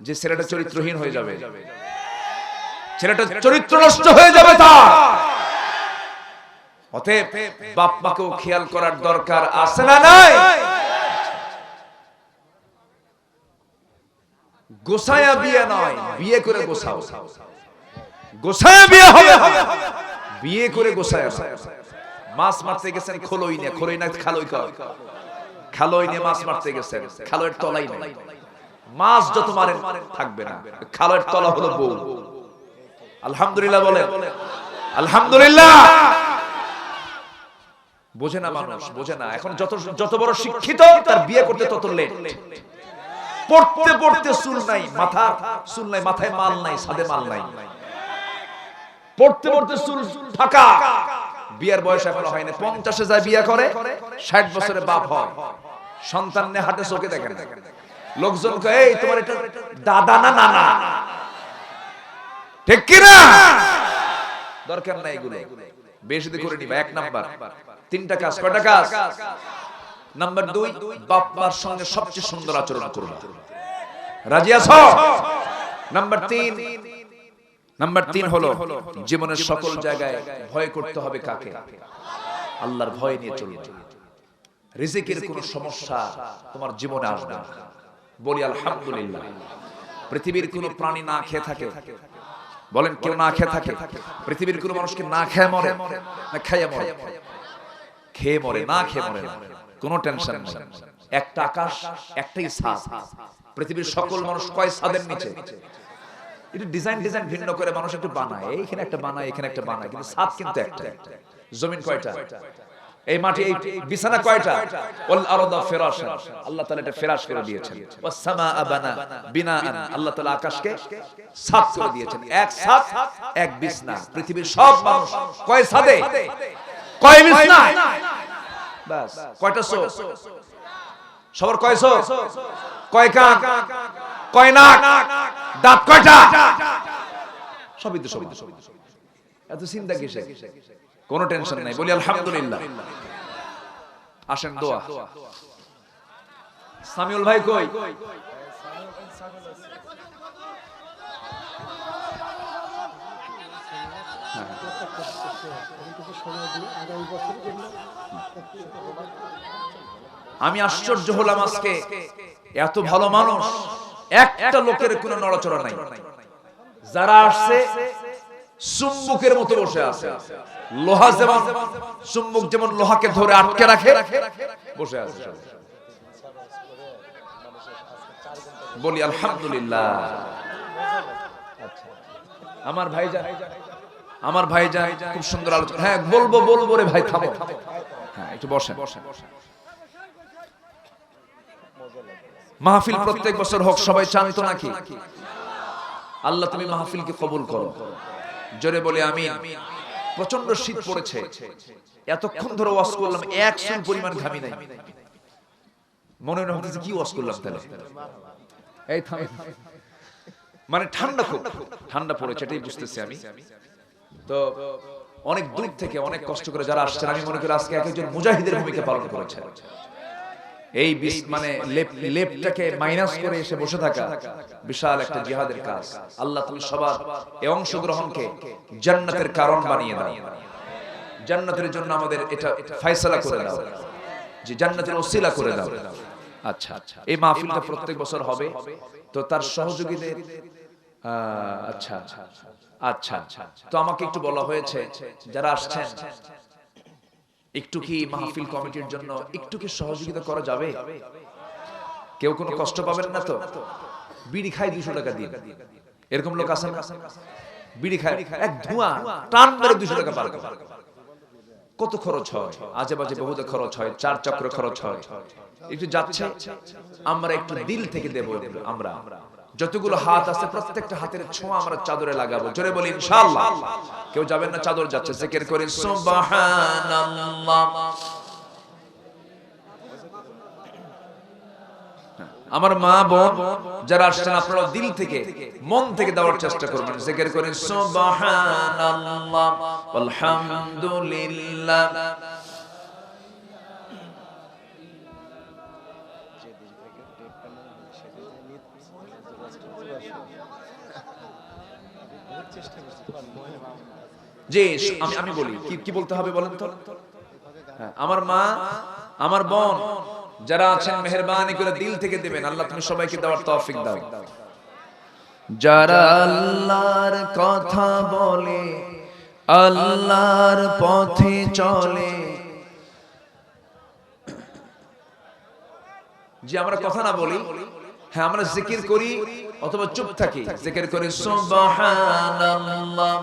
যে ছেলেটা চরিত্রহীন হয়ে যাবে, ছেলেটা চরিত্র নষ্ট হয়ে যাবে তার। অতএব বাপ মাকেও খেয়াল করার দরকার আছে না নাই? গোসায়া বিয়ে নয়, বিয়ে করে গোসাও। গোসায়া বিয়ে হবে, বিয়ে করে গোসায়া। মাছ মারতে গেছেন খোলই না খালই কর, খালই নিয়ে মাছ মারতে গেছেন, খালয়ের তলাই নেই। মাছ যত মারেন থাকবে না, খালয়ের তলা হলো বউ। আলহামদুলিল্লাহ বলে, আলহামদুলিল্লাহ। বোঝে না মানুষ, বোঝে না। এখন যত বড় শিক্ষিত, তার বিয়ে করতে তত লেট। পড়তে পড়তে চুল নাই, চুল নাই, মাথায় মাল নাই, সাদে মাল নাই। পড়তে পড়তে চুল ফাঁকা, বিয়ের বয়স এখনো হয়নি। 50-এ যায় বিয়ে করে, 60 বছরে বাপ হয়, সন্তান নিয়ে হাটে চোখে দেখেন। লোকজন কয় এই তোমার এটা দাদা না নানা, ঠিক কি না? দরকার নাই এগুলো, বেশি দিয়ে করে নিবা। 1 নাম্বার, 3টা কাজ। কয়টা কাজ? নাম্বার 2, বাপ মার সঙ্গে সবচেয়ে সুন্দর আচরণ করবা। রাজি আছো? নাম্বার 3 হলো জীবনের সকল জায়গায় ভয় করতে হবে কাকে? আল্লাহর ভয় নিয়ে চলবে। রিজিকের কোনো সমস্যা তোমার জীবনে আসবে না। বলি আলহামদুলিল্লাহ। পৃথিবীর কোনো প্রাণী না খেয়ে থাকে? বলেন কেউ না খেয়ে থাকে? পৃথিবীর কোনো মানুষকে না খেয়ে মরে না খেয়ে মরে? খেয়ে মরে, না খেয়ে মরে না, কোনো টেনশন নেই। একটা আকাশ, একটাই ছাদ। পৃথিবীর সকল মানুষ কয় ছাদের নিচে? এটা ডিজাইন ভিন্ন করে মানুষ একটু বানায়, এইখানে একটা বানায়, এখানে একটা বানায়, কিন্তু ছাদ কিন্তু একটা। জমিন কয়টা? এই মাটি, এই বিছানা কয়টা? ওয়াল আরদা ফিরাশান, আল্লাহ তাআলা এটা ফিরাশ করে দিয়েছেন। ওয়াস সামাআ বিনাআন, আল্লাহ তাআলা আকাশকে ছাদ করে দিয়েছেন। এক ছাদ, এক বিছনা। পৃথিবীর সব মানুষ কয় ছাদে, কয় বিছনায়? বাস। কয়টা চোখ? সবার কয় চোখ? কয় কান? কয় নাক? দাঁত কয়টা? সবই তো সবই। এত চিন্তা কিসে? কোনো টেনশন নাই। বলি আলহামদুলিল্লাহ। আসেন দোয়া। সামিউল ভাই কই? আমি আশ্চর্য হলাম আজকে, এত ভালো মানুষ, একটা লোকের কোনো নড়াচড়া নাই। যারা আসছে চুম্বকের মতো বসে আছে। লোহা যেমন, চুম্বক যেমন লোহাকে ধরে আটকে রাখে, বসে আছে। বলি আলহামদুলিল্লাহ। আমার ভাইজান খুব সুন্দর আলোচনা। হ্যাঁ বলবো রে ভাই, থামো। হ্যাঁ একটু বসেন। মাহফিল প্রত্যেক বছর হোক, সবাই চান তো নাকি? আল্লাহ তুমি মাহফিলকে কবুল করো। জোরে বলে আমিন। প্রচন্ড শীত পড়েছে, এতক্ষণ ধরে ওয়াজ করলাম, এক চুল পরিমাণ ঘামি নাই। মনে হচ্ছে কি ওয়াজ করলাম তাহলে? এই থামে, মানে ঠান্ডা, খুব ঠান্ডা পড়েছে, এটাই বুঝতেছি আমি। তো অনেক দূর থেকে অনেক কষ্ট করে যারা আসছেন, আমি মনে করি আজকে একজন মুজাহিদের ভূমিকা পালন করেছেন। এই মানে লেপটাকে মাইনাস করে এসে বসে থাকা বিশাল একটা জিহাদের কাজ। আল্লাহ তুমি সবার এই অংশগ্রহণকে জান্নাতের কারণ বানিয়ে দাও, জান্নাতের জন্য আমাদের এটা ফয়সালা করে দাও, যে জান্নাতের ওসিলা করে দাও। আচ্ছা, এই মাহফিলটা প্রত্যেক বছর হবে, তো তার সহযোগীদের আচ্ছা আচ্ছা আচ্ছা, তো আমাকে একটু বলা হয়েছে যারা আসছেন একটু কি মাহফিল কমিটির জন্য একটু কি সহযোগিতা করা যাবে? কেউ কোনো কষ্ট পাবেন না তো? বিড়ি খাই 200 টাকা দিন, এরকম লোক আছে না? বিড়ি খায় এক ধোঁয়া টান মেরে 200 টাকা পার করে। কত খরচ হয়, আজে বাজে বহুতে খরচ হয়, 4 চক্র খরচ হয়। একটু যাচ্ছে, আমরা একটু দিল থেকে দেব। আমরা যতগুলো হাত আছে প্রত্যেকটা হাতের ছোঁয়া আমরা চাদরে লাগাবো, জোরে বলি ইনশাআল্লাহ। কেউ যাবেন না, চাদর যাচ্ছে, জিকির করেন সুবহানাল্লাহ। আমার মা বোন যারা আসছেন, আপনারা দিল থেকে মন থেকে দেওয়ার চেষ্টা করবেন, জিকির করেন সুবহানাল্লাহ আলহামদুলিল্লাহ। জি, আমি বলি কি বলতে হবে বলেন তো? আমার মা, আমার বোন যারা আছেন, মেহেরবানি করে দিল থেকে দিবেন। আল্লাহ তুমি সবাইকে দেওয়ার তৌফিক দাও। যারা আল্লাহর কথা বলে, আল্লাহর পথে চলে, যে আমরা কথা না বলি, হ্যাঁ আমরা জিকির করি অথবা চুপ থাকি, জিকির করি সুবহানাল্লাহ।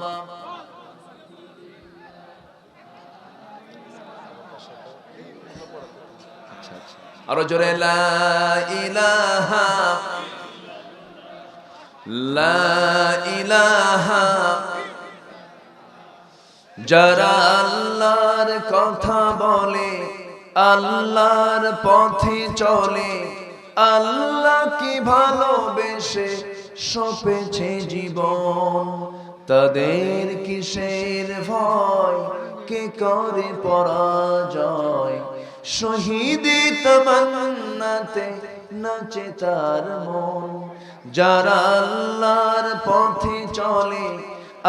আরো জোরে লা ইলাহা লা ইলাহা। যারা আল্লাহর কথা বলে, আল্লাহর পথে চলে, আল্লাহকে ভালোবেসে সঁপেছে জীবন, তাদের কিসের ভয়, কে করে পরাজয়, শহীদি তামান্নাতে নাচে তার মন। যারা আল্লাহর পথে চলে,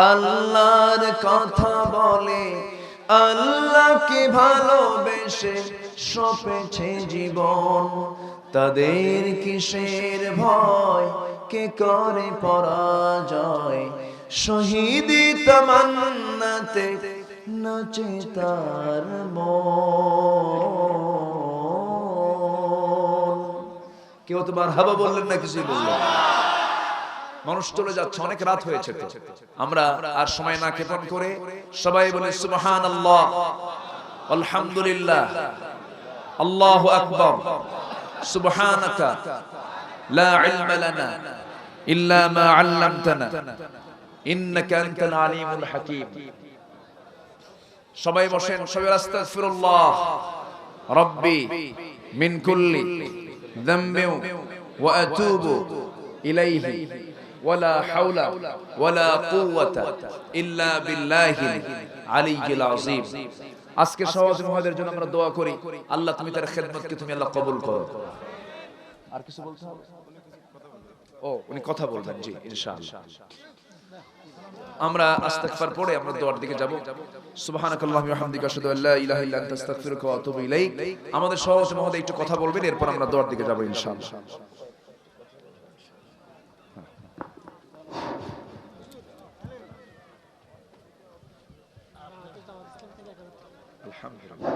আল্লাহর কথা বলে, আল্লাহকে ভালোবেসে সঁপেছে জীবন, তাদের কিসের ভয়, কে করে পরাজয়, শহীদি তামান্নাতে নাচে তার মন। কেউ তো মারহাবা বললেন না, কিছুই বললেন। মানুষ চলে যাচ্ছে, অনেক রাত হয়েছে, তো আমরা আর সময় না ক্ষেপণ করে সবাই বলে সুবহানাল্লাহ আলহামদুলিল্লাহ আল্লাহু আকবার সুবহানাকা লা ইলমা লানা ইল্লা মা আল্লামতানা ইন্নাকা আনতাল আলিমুল হাকীম। সবাই বসেন, সবাই আস্তাগফিরুল্লাহ রাব্বি মিন কুল্লি যামবি ওয়া আতুবু ইলাইহি ওয়ালা হাওলা ওয়ালা কুওয়াতা ইল্লা বিল্লাহিল আলিয়্যিল আযীম। আজকে সহজ মহোদয়ের জন্য আমরা দোয়া করি, আল্লাহ তুমি তার খেদমতকে তুমি আল্লাহ কবুল করো। আর কিছু বলতে হবে? ও উনি কথা বলবেন, জি ইনশাআল্লাহ। আমরা ইস্তিগফার পড়ে আমরা দোয়ার দিকে যাব। সুবহানাকাল্লাহুম্মা ওয়া বিহামদিকা আশহাদু আল্লা ইলাহা ইল্লা আনতা আস্তাগফিরুকা ওয়া আতুবু ইলাইক। আমাদের সহজ মহোদয় একটু কথা বলবেন, এরপর আমরা দোয়ার দিকে যাব ইনশাআল্লাহ। আলহামদুলিল্লাহ।